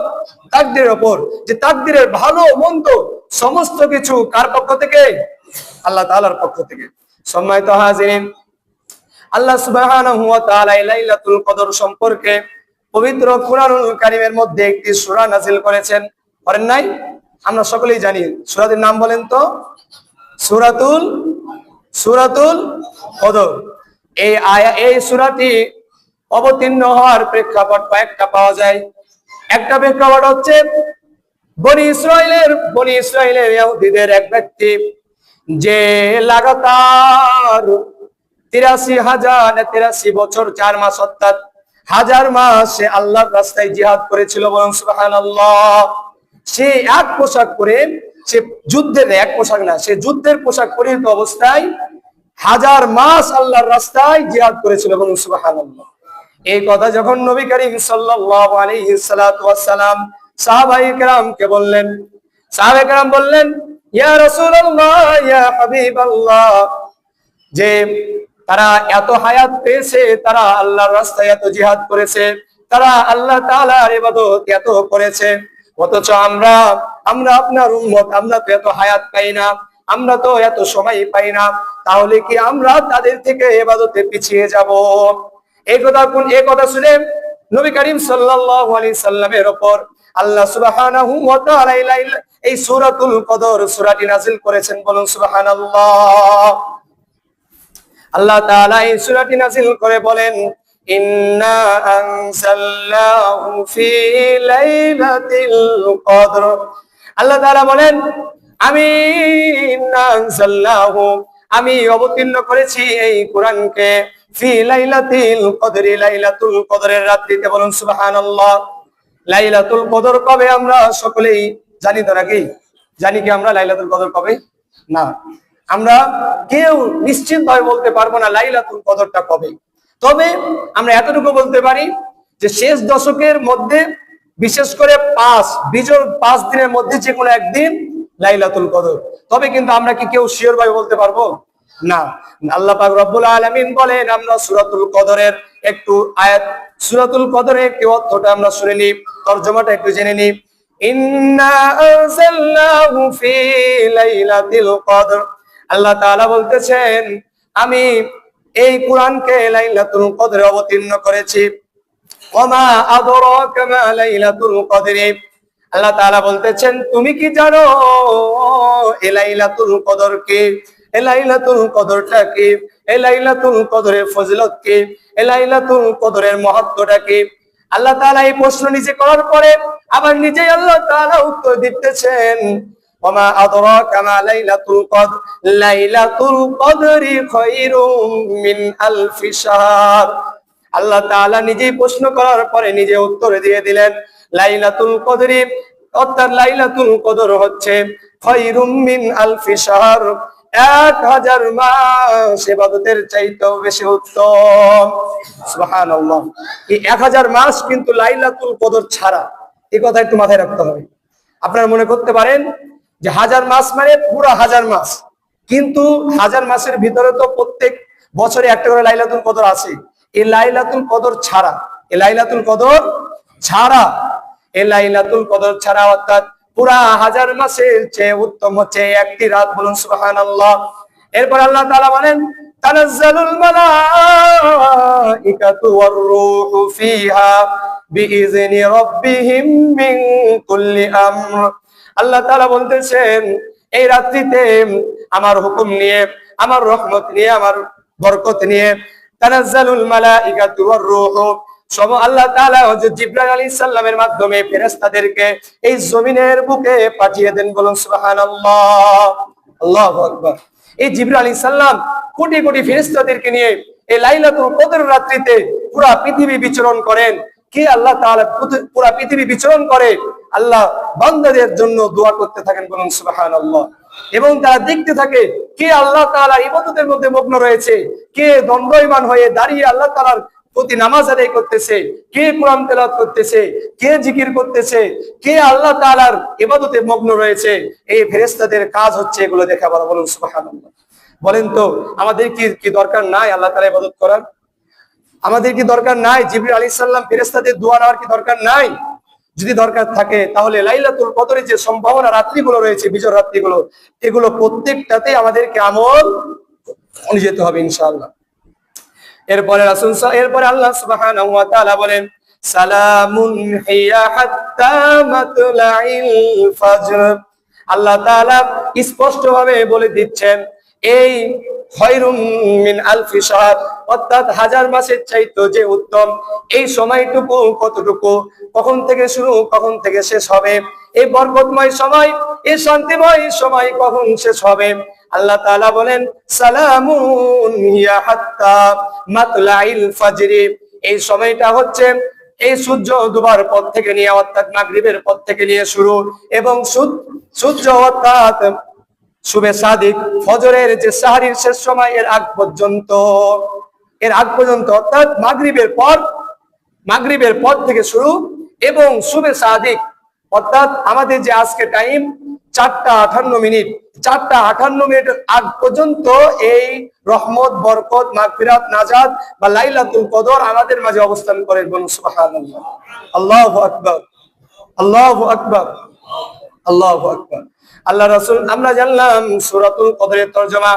তাকদীরের উপর। যে তাকদীরের ভালো মন্দ সমস্ত কিছু কার পক্ষ থেকে? আল্লাহ তাআলার পক্ষ থেকে। সম্মানিত হাজিরিন, আল্লাহ সুবহানাহু ওয়া তাআলা লাইলাতুল কদর সম্পর্কে পবিত্র কুরআনুল কারীমের মধ্যে একটি সূরা নাযিল করেছেন, করেন নাই? আমরা সকলেই জানি। সূরাটির নাম বলেন তো? সূরাতুল কদর। এই সূরাটি অবতীর্ণ হওয়ার প্রেক্ষাপট কয়েকটা পাওয়া যায়। একটা প্রেক্ষাপট হচ্ছে বনি ইসরাইলের ইহুদীদের এক ব্যক্তি যে লাগাতার 83 বছর 4 মাস অর্থাৎ 1000 মাস সে আল্লাহর রাস্তায় জিহাদ করেছিল। বলুন সুবহানাল্লাহ। সে এক পোশাক পরে, সে যুদ্ধের এক পোশাক না, সে যুদ্ধের পোশাক পরিহিত অবস্থায় 1000 মাস আল্লাহর রাস্তায় জিহাদ করেছিল। বলুন সুবহানাল্লাহ। এই কথা যখন নবী করিম সাল্লাল্লাহু আলাইহি ওয়াসাল্লাম সাহাবায়ে কেরামকে বললেন, সাহাবায়ে কেরাম বললেন, ইয়া রাসূলুল্লাহ, ইয়া হাবিবাল্লাহ, যে তারা এত হায়াত পেয়েছে, তারা আল্লাহর রাস্তায় এত জিহাদ করেছে, তারা আল্লাহ তাআলার ইবাদত এত করেছে, অথচ আমরা আপনার উম্মত, আমরা তো এত হায়াত পাই না, আমরা তো এত সময় পাই না, তাহলে কি আমরা তাদের থেকে ইবাদতে পিছিয়ে যাব? এই কথা শুনে নবী করিম সাল্লাল্লাহু আলাইহি সাল্লামের উপর আল্লাহ সুবহানাহু ওয়া তাআলা এই সূরাতুল কদর সূরাটি নাযিল করেছেন। বলুন সুবহানাল্লাহ। আল্লাহ তাআলা এই সূরাটি নাযিল করে বলেন, ইন্না আনজালনাহু ফি লাইলাতিল কদর। আল্লাহ তাআলা বলেন, আমি অবতীর্ণ করেছি এই কোরআনকে ফি লাইলাতিল কদরি, লাইলাতুল কদরের রাত্রিতে। বলুন সুবহানাল্লাহ। লাইলাতুল কদর কবে আমরা সকলেই জানি তো নাকি? জানি কি আমরা লাইলাতুল কদর কবে? না, আমরা কেউ নিশ্চিত ভাবে বলতে পারবো না লাইলাতুল কদরটা কবে। তবে আমরা এতটুকু বলতে পারি যে শেষ দশকের মধ্যে, বিশেষ করে 5 দিনের মধ্যে যে কোনো একদিন লাইলাতুল কদর। তবে কিন্তু আমরা কি কেউ শিওর ভাবে বলতে পারবো না। আল্লাহ পাক রব্বুল আলামিন বলেন, আমরা সূরাতুল কদরের একটু আয়াত, সূরাতুল কদরের একটু অর্থটা আমরা শুনে নিই, তরজমাটা একটু জেনে নিই। ইন্না আনজালনাহু ফি লাইলাতিল কদর। আল্লাহ তাআলা বলতেছেন, আমি এই কোরআনকে লাইলাতুল কদরে অবতীর্ণ করেছি। ওমা আদরাকা মা লাইলাতুল কদরি। আল্লাহ তাআলা বলতেছেন, তুমি কি জানো এই লাইলাতুল কদর কি? এই লাইলাতুল কদরটা কি? এই লাইলাতুল কদরের ফজিলত কি? এই লাইলাতুল কদরের মহত্বটা কি? আল্লাহ তাআলা এই প্রশ্ন নিজে করার পরে আবার নিজেই আল্লাহ তাআলা উত্তর দিতেছেন, ওমা আদরাকা মা লাইলাতুল কদর, লাইলাতুল কদরি খায়রুম মিন আলফি শাহর। আল্লাহ তাআলা নিজেই প্রশ্ন করার পরে নিজে উত্তর দিয়ে দিলেন, লাইলাতুল কদরি অর্থাৎ লাইলাতুল কদর হচ্ছে খায়রুম মিন আলফি শাহর, 1000 মাস ইবাদতের চাইতেও বেশি উত্তম। সুবহানাল্লাহ। এই 1000 মাস কিন্তু লাইলাতুল কদর ছাড়া, এই কথা একটু মাথায় রাখতে হবে। আপনারা মনে করতে পারেন যে 1000 মাস মানে পুরো 1000 মাস, কিন্তু 1000 মাসের ভিতরে তো প্রত্যেক বছরে একটা করে লাইলাতুল কদর আছে। এই লাইলাতুল কদর ছাড়া, এই লাইলাতুল কদর ছাড়া, এই লাইলাতুল কদর ছাড়া অর্থাৎ পুরা 1000 মাসের চেয়ে উত্তম হচ্ছে একটি রাত। বলুন সুবহানাল্লাহ। এরপর আল্লাহ তাআলা বলেন, তানাজ্জালুল মালাইকাতু ওয়ার রূহু ফিহা বিইজনি রাব্বিহিম মিন কুল্লি আমর। আল্লাহ তাআলা বলতেছেন, এই রাত্রিতে আমার হুকুম নিয়ে, আমার রহমত নিয়ে, আমার বরকত নিয়ে তানাজ্জালুল মালাইকাতু ওয়ার রূহু, আল্লাহ তাআলা হযরত জিবরাইল আলাইহিস সালামের মাধ্যমে ফেরেশতাদেরকে এই জমিনের বুকে পাঠিয়ে দেন। বলুন সুবহানাল্লাহ। আল্লাহু আকবার। এই জিবরাইল আলাইহিস সালাম কোটি কোটি ফেরেশতাদেরকে নিয়ে এই লাইলাতুল কদর রাত্রিতে পুরা পৃথিবী বিচরণ করেন। কে? আল্লাহ তাআলা পুরা পৃথিবী বিচরণ করে আল্লাহ বান্দাদের জন্য দোয়া করতে থাকেন। বলুন সুবহানাল্লাহ। এবং তারা দেখতে থাকে কে আল্লাহ তাআলার ইবাদতের মধ্যে মগ্ন রয়েছে, কে দণ্ডায়মান হয়ে দাঁড়িয়ে আল্লাহ তাআলার প্রতি নামাজ আদায় করতেছে, কে কোরআন তেলাওয়াত করতেছে, কে জিকির করতেছে, কে আল্লাহ তাআলার ইবাদতে মগ্ন রয়েছে। এই ফেরেশতাদের কাজ হচ্ছে এগুলো দেখা বলা। বলুন সুবহানাল্লাহ। বলেন তো আমাদের কি দরকার নাই আল্লাহ তাআলার ইবাদত করার? আমাদের কি দরকার নাই জিবরিল আলাইহিস সালাম ফেরেশতাদের দোয়া নেওয়ার কি দরকার নাই? যদি দরকার থাকে তাহলে লাইলাতুল কদরের যে সম্ভাবনা রাত্রিগুলো রয়েছে, বিজয় রাত্রিগুলো, এগুলো প্রত্যেকটাতে আমাদেরকে আমল নিয়ে যেতে হবে ইনশাআল্লাহ। এরপরে আল্লাহ সুবহানাহু ওয়া তাআলা বলেন সালামুন হিয়া হাত্তা মাতলাইল ফজর। আল্লাহ তাআলা স্পষ্টভাবে বলে দিচ্ছেন এই খায়রুম মিন আলফি শাহর, অর্থাৎ হাজার মাসের চাইতে যে উত্তম এই সময়টুকু কতটুকু, কখন থেকে শুরু কখন থেকে শেষ হবে, এই বরকতময় সময় এই শান্তিময় সময় কখন শেষ হবে। আল্লাহ তাআলা বলেন সালামুন হিয়া হাত্তা মাতলাইল ফজর, এই সময়টা হচ্ছে এই সূর্য ডোবার পর থেকে নিয়ে অর্থাৎ মাগরিবের পর থেকে নিয়ে শুরু, এবং সূর্য অর্থাৎ শুভে সাদিক ফজরের যে সাহারির শেষ সময় এর আগ পর্যন্ত অর্থাৎ মাগরিবের পর থেকে শুরু, এবং শুভে সাদিক অর্থাৎ আমাদের যে আজকে টাইম 4:58 আগ পর্যন্ত এই রহমত, বরকত, মাগফিরাত, নাজাত বা লাইলাতুল কদর আমাদের মাঝে অবস্থান করে। বলুন সুবহানাল্লাহ, আল্লাহু আকবার, আল্লাহু আকবার, আল্লাহু আকবার। আল্লাহ রাসূল, আমরা জানলাম সূরাতুল কদরের তরজমা,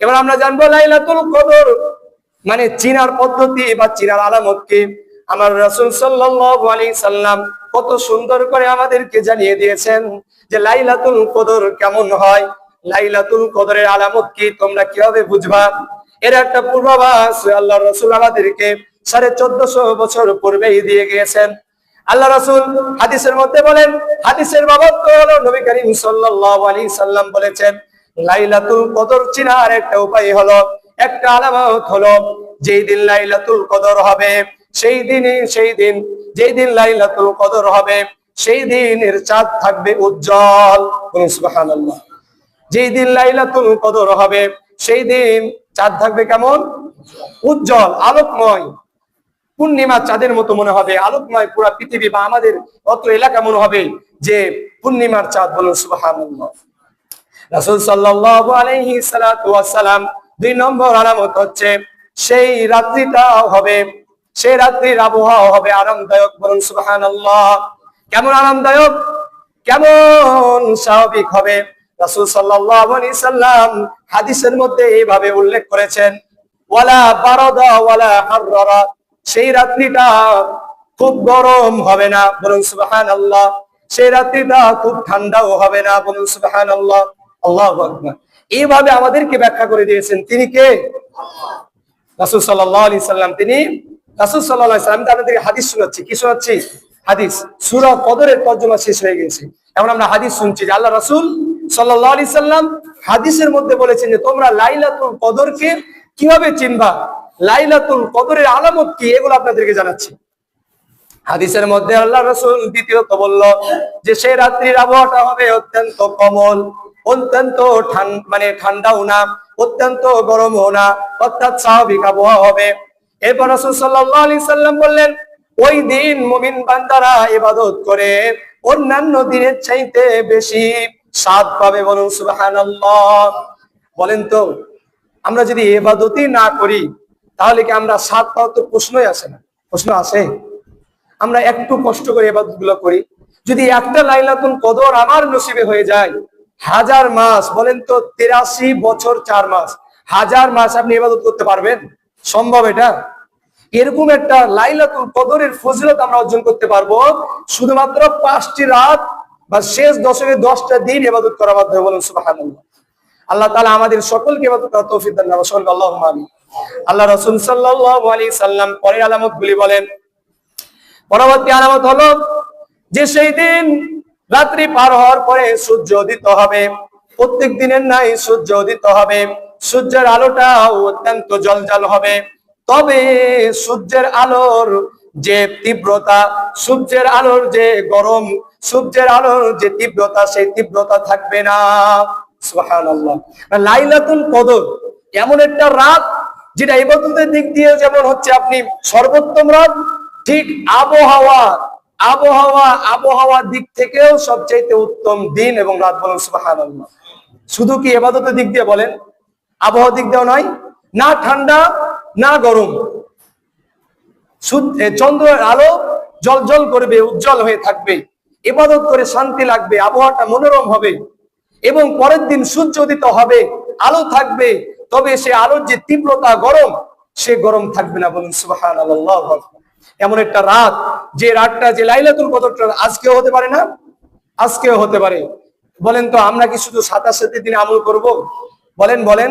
এবার আমরা জানবো লাইলাতুল কদর মানে চিনার পদ্ধতি বা চিনার আলামত কি। আমার রাসূল সাল্লাল্লাহু আলাইহি সাল্লাম কত সুন্দর করে আমাদেরকে জানিয়ে দিয়েছেন যে লাইলাতুল কদর কেমন হয়, লাইলাতুল কদরের আলামত কি, তোমরা কিভাবে বুঝবা। এর একটা পূর্বাভাস আল্লাহ রাসূল আমাদেরকে 1450 বছর পূর্বেই দিয়ে গিয়েছেন। আল্লাহ রাসূল হাদিসের মধ্যে বলেন, হাদিসের বাবদ হলো নবী করিম সাল্লাল্লাহু আলাইহি সাল্লাম বলেছেন লাইলাতুল কদর চিনার একটা উপায় হলো, একটা আলামত হলো যেই দিন লাইলাতুল কদর হবে সেই দিন লাইলাতুল কদর হবে সেই দিনের চাঁদ থাকবে উজ্জ্বল। বলুন সুবহানাল্লাহ। যেই দিন লাইলাতুল কদর হবে সেই দিন চাঁদ থাকবে কেমন? উজ্জ্বল, আলোকময়, পূর্ণিমা চাঁদের মতো মনে হবে, আলোকময় পুরো পৃথিবী বা আমাদের অত এলাকা মনে হবে যে পূর্ণিমার চাঁদ। বলুন সুবহানাল্লাহ। রাসূল সাল্লাল্লাহু আলাইহি সাল্লাতু ওয়াস সালাম 2 নম্বর আলামত হচ্ছে সেই রাত্রির আবহাওয়া হবে আরামদায়ক। বলুন সুবহানাল্লাহ। কেমন আরামদায়ক, কেমন স্বাভাবিক হবে? রাসূল সাল্লাল্লাহু আলাইহি সাল্লাম হাদিসের মধ্যে এইভাবে উল্লেখ করেছেন ওয়ালা বারাদা ওয়ালা হাররা, সেই রাত্রিটা খুব গরম হবে না। বলুন সুবহানাল্লাহ। সেই রাত্রিটা খুব ঠান্ডাও হবে না। বলুন সুবহানাল্লাহ, আল্লাহু আকবার। এইভাবে আমাদেরকে ব্যাখ্যা করে দিয়েছেন তিনি কে? রাসূল সাল্লাল্লাহু আলাইহি সাল্লাম। তিনি রাসূল সাল্লাল্লাহু আলাইহি সাল্লাম। আপনাদেরকে হাদিস শোনাচ্ছি। কি শোনাচ্ছি? হাদিস। সূরা কদরের তরজমা শেষ হয়ে গেছে, এখন আমরা হাদিস শুনছি যে আল্লাহ রাসূল সাল্লাল্লাহু আলাইহি সাল্লাম হাদিসের মধ্যে বলেছেন যে তোমরা লাইলাতুল কদরকে কিভাবে চিনবা, লাইলাতুল কদরের আলামত কি, এগুলো আপনাদেরকে জানাচ্ছি। হাদিসের মধ্যে আল্লাহ রাসূল দ্বিতীয়ত বলল যে সেই রাত্রির আবহাওয়াটা হবে অত্যন্ত কোমল, অত্যন্ত ঠান্ডাও না, অত্যন্ত গরমও না, অর্থাৎ স্বাভাবিক আবহাওয়া হবে। এরপর রাসূল সাল্লাল্লাহু আলাইহি সাল্লাম বললেন ওই দিন মুমিন বান্দারা ইবাদত করে অন্যান্য দিনের চাইতে বেশি স্বাদ পাবে। বলুন সুবহানাল্লাহ। বলেন তো আমরা যদি ইবাদতই না করি তাহলে কি আমরা স্বাদ পাওয়ার তো প্রশ্নই আসে না? প্রশ্ন আসে? আমরা একটু কষ্ট করে ইবাদত গুলো করি, যদি একটা লাইলাতুল কদর আমার নসিবে হয়ে যায়, 1000 মাস, বলেন তো 83 বছর 4 মাস, 1000 মাস আপনি ইবাদত করতে পারবেন? সম্ভব এটা? এরকম একটা লাইলাতুল কদরের ফজিলত আমরা অর্জন করতে পারবো শুধুমাত্র 5টি রাত বা শেষ দশকের 10টা দিন ইবাদত করার মাধ্যমে। বলুন সুবহানাল্লাহ। আল্লাহ তাআলা আমাদের সকলকে ইবাদত করার তৌফিক দান করুন। আল্লাহুম্মা আমিন। আল্লাহ রাসূল সাল্লাল্লাহু আলাইহি সাল্লাম পরের আলামতগুলি বলেন। পরবর্তী আলামত হলো যে সেই দিন রাত্রি পার হওয়ার পরে সূর্য উদিত হবে। প্রত্যেক দিনের নাই সূর্য উদিত হবে, সূর্যের আলোটা অত্যন্ত জ্বলজ্বল হবে, তবে সূর্যের আলোর যে তীব্রতা, সূর্যের আলোর যে গরম, সূর্যের আলোর যে তীব্রতা, সেই তীব্রতা থাকবে না। সুবহানাল্লাহ। লাইলাতুল কদর এমন একটা রাত যেটা ইবাদতের দিক দিয়ে যেমন হচ্ছে আপনি সর্বোত্তম রাত, ঠিক আবহাওয়ার দিক থেকেও সবচেয়ে উত্তম দিন এবং রাত। বলুন সুবহানাল্লাহ। শুধু কি ইবাদতের দিক দিয়ে বলেন, আবহাওয়ার দিক দিয়েও নয়, না ঠান্ডা না গরম, চন্দ্রের আলো জ্বলজ্বল করবে, উজ্জ্বল হয়ে থাকবে, ইবাদত করে শান্তি লাগবে, আবহাওয়াটা মনোরম হবে, এবং পরের দিন সূর্য উদিত হবে, আলো থাকবে, তবে সে আলোর যে তীব্রতা, গরম, সে গরম থাকবে না। বলুন সুবহানাল্লাহ। এমন একটা রাত, যে রাতটা, যে লাইলাতুল কদরটা আজকেও হতে পারে না? আজকেও হতে পারে। বলেন তো, আমরা কি শুধু 27 দিন আমল করব? বলেন বলেন।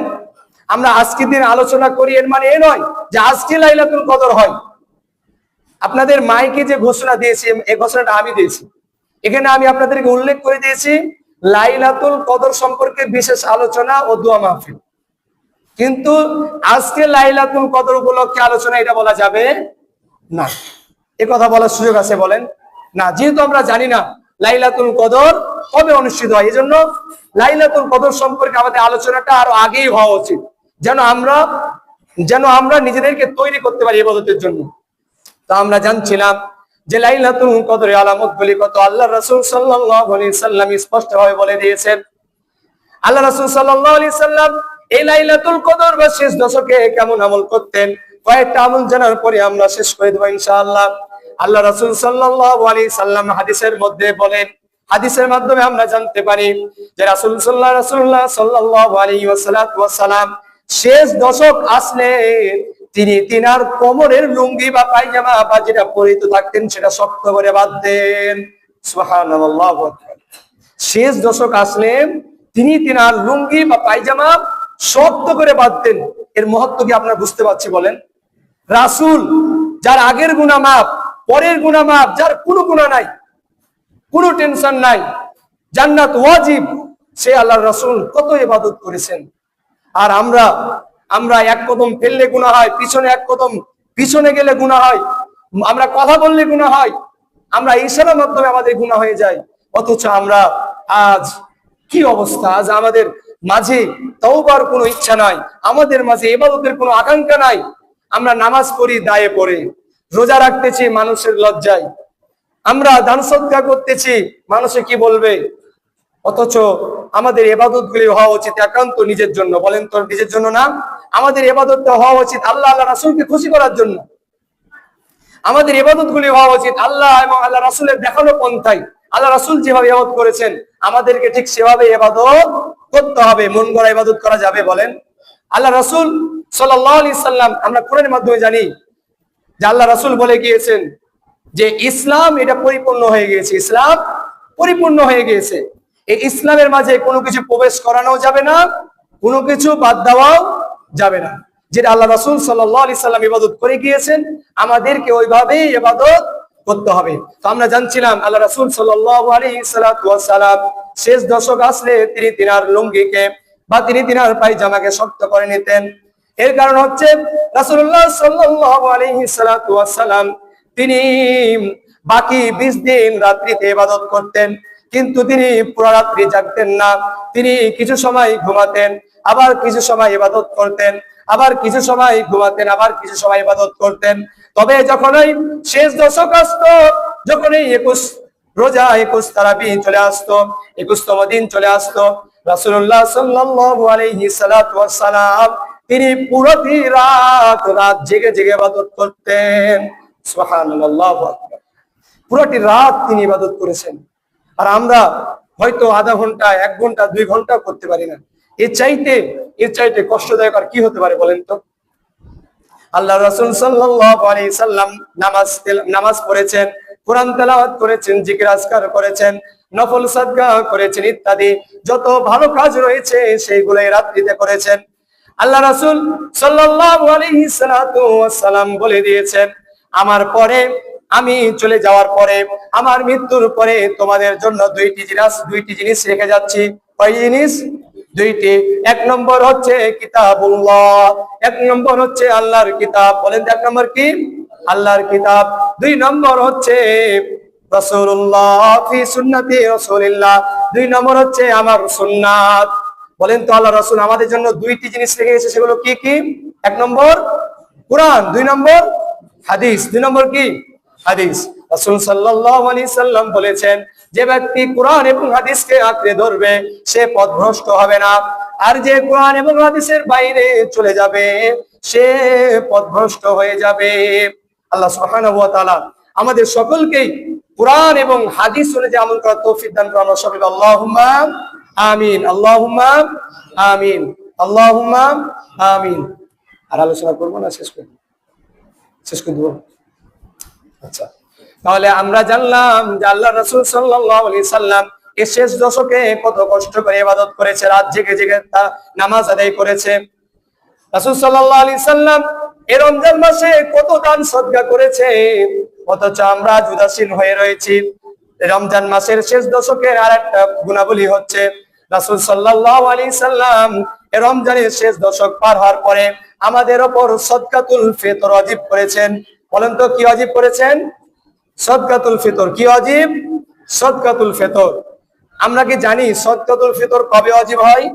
আমরা আজকের দিন আলোচনা করি, এর মানে এ নয় যে আজকে লাইলাতুল কদর হয়। আপনাদের মাইকে যে ঘোষণা দিয়েছি, এই ঘোষণাটা আমি দিয়েছি। এখানে আমি আপনাদেরকে উল্লেখ করে দিয়েছি লাইলাতুল কদর সম্পর্কে বিশেষ আলোচনা ও দোয়া মাহফিল। কিন্তু আজকে লাইলাতুল কদর উপলক্ষে আলোচনা, এটা বলা যাবে না। এ কথা বলার সুযোগ আছে? বলেন না। যেহেতু আমরা জানি না লাইলাতুল কদর কবে অনুষ্ঠিত হয়, এজন্য লাইলাতুল কদর সম্পর্কে আমাদের আলোচনাটা আরো আগেই হওয়া উচিত, যেন আমরা নিজেদেরকে তৈরি করতে পারি ইবাদতের জন্য। তা আমরা জানছিলাম যে লাইলাতুল কদরের আলামত গুলি কত। আল্লাহ রাসূল সাল্লাল্লাহু আলাইহি সাল্লাম স্পষ্টভাবে বলে দিয়েছেন। আল্লাহ রাসূল সাল্লাল্লাহু আলাইহি সাল্লাম এই লাইলাতুল কদর বা শেষ দশকে কেমন আমল করতেন, কয়েকটা আমল জানার পরে আমরা শেষ করে দেব ইনশাআল্লাহ। আল্লাহ রাসূল সাল্লাল্লাহু আলাইহি সাল্লাম হাদিসের মধ্যে বলেন, হাদিসের মাধ্যমে আমরা জানতে পারি যে রাসূলুল্লাহ সাল্লাল্লাহু আলাইহি ওয়াসাল্লাম শেষ দশক আসলে তিনি তিনার কোমরের লুঙ্গি বা পায়জামা বা যেটা পরিহিত থাকতেন সেটা শক্ত করে বাঁধতেন। সুবহানাল্লাহ। শেষ দশক আসলে তিনি তিনার লুঙ্গি বা পায়জামা শক্ত করে বাঁধতেন। এর মহত্ব কি আপনারা বুঝতে পারছি? বলেন। রাসূল, যার আগের গুনাহ মাফ, পরের গুনাহ মাফ, যার কোনো গুনাহ নাই, কোনো টেনশন নাই, জান্নাত ওয়াজিব, সে আল্লাহর রাসূল কত ইবাদত করেছেন। আর আমরা এক কদম ফেললে গুনাহ হয়, পিছনে এক কদম পিছনে গেলে গুনাহ হয়, আমরা কথা বললে গুনাহ হয়, আমরা ইশারার মাধ্যমে আমাদের গুনাহ হয়ে যায়। অথচ আমরা আজ কি অবস্থা? আজ আমাদের মাঝে তওবার কোনো ইচ্ছা নাই, আমাদের মাঝে ইবাদতের কোনো আকাঙ্ক্ষা নাই। আমরা নামাজ পড়ি দায়ে পড়ে, রোজা রাখতেছি মানুষের লজ্জায়, আমরা দান সদকা করতেছি মানুষে কি বলবে। অথচ আমাদের ইবাদত গুলি হওয়া উচিত একান্ত নিজের জন্য। বলেন তো, নিজের জন্য না? আমাদের ইবাদতটা হওয়া উচিত আল্লাহ রাসূলকে খুশি করার জন্য। আমাদের ইবাদত গুলি হওয়া উচিত আল্লাহ এবং আল্লাহ রাসূলের দেখানো পন্থায়। আল্লাহ রাসূল যেভাবে ইবাদত করেছেন আমাদেরকে ঠিক সেভাবে ইবাদত করতে হবে। মন গড়া ইবাদত করা যাবে? বলেন। আল্লাহ রাসূল সাল্লাল্লাহু আলাইহি সাল্লাম, আমরা কোরআনের মাধ্যমে জানি যে আল্লাহ রাসূল বলে গিয়েছেন যে ইসলাম এটা পরিপূর্ণ হয়ে গিয়েছে, ইসলাম পরিপূর্ণ হয়ে গিয়েছে। এই ইসলামের মাঝে কোনো কিছু প্রবেশ করানো যাবে না, কোনো কিছু বাদ দেওয়াও যাবে না। যেটা আল্লাহ রাসূল সাল্লাল্লাহু আলাইহি সাল্লাম ইবাদত করে গিয়েছেন, আমাদেরকে ওইভাবেই ইবাদত করতে হবে। তো আমরা জানছিলাম আল্লাহ রাসূল সাল্লাল্লাহু আলাইহি সাল্লাম শেষ দশক আসলে তিনি তিনার লুঙ্গিকে বা তিনি তিনার পায়জামাকে শক্ত করে নিতেন। এর কারণ হচ্ছে রাসূলুল্লাহ সাল্লাল্লাহু আলাইহি সাল্লাম তিনি বাকি 20 দিন রাত্রিতে ইবাদত করতেন, কিন্তু তিনি পুরো রাত্রি জাগতেন না। তিনি কিছু সময় ঘুমাতেন, আবার কিছু সময় ইবাদত করতেন, আবার কিছু সময় ঘুমাতেন, আবার কিছু সময় ইবাদত করতেন। তবে যখনই শেষ দশক আসতো, যখনই 21 রোজা 21 তারাবি চলে আসতো, 21তম দিন চলে আসতো, রাসূলুল্লাহ সাল্লাল্লাহু আলাইহি সাল্লাম তিনি পুরোটি রাত জেগে জেগে ইবাদত করতেন। সুবহানাল্লাহ। পুরোটি রাত তিনি ইবাদত করেছেন। আর আমরা হয়তো আধা ঘন্টা, 1 ঘন্টা, 2 ঘন্টা করতে পারি না। এর চাইতে কষ্টদায়ক আর কি হতে পারে? বলেন তো। আল্লাহ রাসূল সাল্লাল্লাহু আলাইহি সাল্লাম নামাজ পড়েছেন, কোরআন তেলাওয়াত করেছেন, জিকির আজকার করেছেন, নফল সাদকা করেছেন, ইত্যাদি যত ভালো কাজ রয়েছে সেইগুলো রাত্রিতে করেছেন। আল্লাহ রাসূল সাল্লাল্লাহু আলাইহি সাল্লাম বলে দিয়েছেন, আমার পরে, আমি চলে যাওয়ার পরে, আমার মৃত্যুর পরে তোমাদের জন্য দুইটি জিনিস রেখে যাচ্ছি। কয় জিনিস? 2টি। 1 নম্বর হচ্ছে কিতাবুল্লাহ, 1 নম্বর হচ্ছে আল্লাহর কিতাব। বলেন 1 নম্বর কি? আল্লাহর কিতাব। 2 নম্বর হচ্ছে রাসূলুল্লাহ ফি সুন্নতি রাসূলিল্লাহ, 2 নম্বর হচ্ছে আমার সুন্নাত। বলেন তো, আল্লাহ রাসূল আমাদের জন্য 2টি জিনিস রেখে গেছে, সেগুলো কি কি? 1 নম্বর কোরআন, 2 নম্বর হাদিস। 2 নম্বর কি? হাদিস। রাসূল সাল্লাল্লাহু আলাইহি সাল্লাম বলেছেন, যে ব্যক্তি কোরআন এবং হাদিসকে আঁকড়ে ধরবে সে পথভ্রষ্ট হবে না, আর যে কোরআন এবং হাদিসের বাইরে চলে যাবে সে পথভ্রষ্ট হয়ে যাবে। আল্লাহ সুবহানাহু ওয়া তাআলা আমাদের সকলকেই কোরআন এবং হাদিস অনুযায়ী আমল করার তৌফিক দান করুন। আমরা সকলে আল্লাহুম্মা আমিন, আল্লাহুম্মা আমিন, আল্লাহুম্মা আমিন। আর আলোচনা করবো না, শেষ করে দেবো? আচ্ছা, তাহলে আমরা জানলাম যে আল্লাহ রাসূল সাল্লাল্লাহু আলাইহি সাল্লাম এই শেষ দশকে কত কষ্ট করে ইবাদত করেছে, রাত জেগে জেগে তা নামাজ আদায় করেছে। রাসূল সাল্লাল্লাহু আলাইহি সাল্লাম এই রমজান মাসে কত দান সদকা করেছে, অথচ আমরা উদাসীন হয়ে রয়েছি। রমজান মাসের শেষ দশকের আর একটা গুণাবলী হচ্ছে রাসূল সাল্লাল্লাহু আলাইহি সাল্লাম এই রমজানের শেষ দশক পার হওয়ার পরে আমাদের উপর সদকাতুল ফিতর ওয়াজিব করেছেন। বলেন তো কি ওয়াজিব করেছেন? সদকাতুল ফিতর। কি ওয়াজিব? সদকাতুল ফিতর। আমরা কি জানি সদকাতুল ফিতর কবে ওয়াজিব হয়?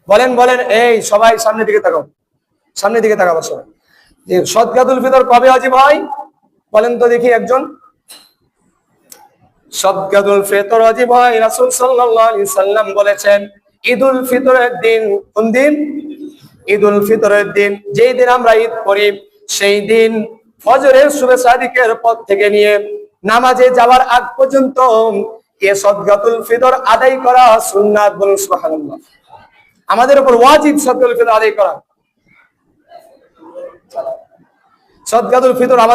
বলেন বলেন, এই সবাই সামনের দিকে তাকাও, সামনের দিকে তাকাবো সবাই। যে সদকাতুল ফিতর কবে ওয়াজিব হয় বলেন তো দেখি একজন। সদকাতুল ফিতর ওয়াজিব হয় রাসূল সাল্লাল্লাহু আলাইহি সাল্লাম বলেছেন ঈদুল ফিতরের দিন। কোন দিন? ঈদুল ফিতরের দিন। যেই দিন আমরা ঈদ করি সেই দিন ফজরের শুভে সাদিকের পর থেকে নিয়ে নামাজে যাওয়ার আগ পর্যন্ত এই সদকাতুল ফিতর আদায় করা সুন্নাত। বলুন সুবহানাল্লাহ। আমাদের উপর ওয়াজিব সদকাতুল ফিতর আদায় করা। সদকাতুল ফিতর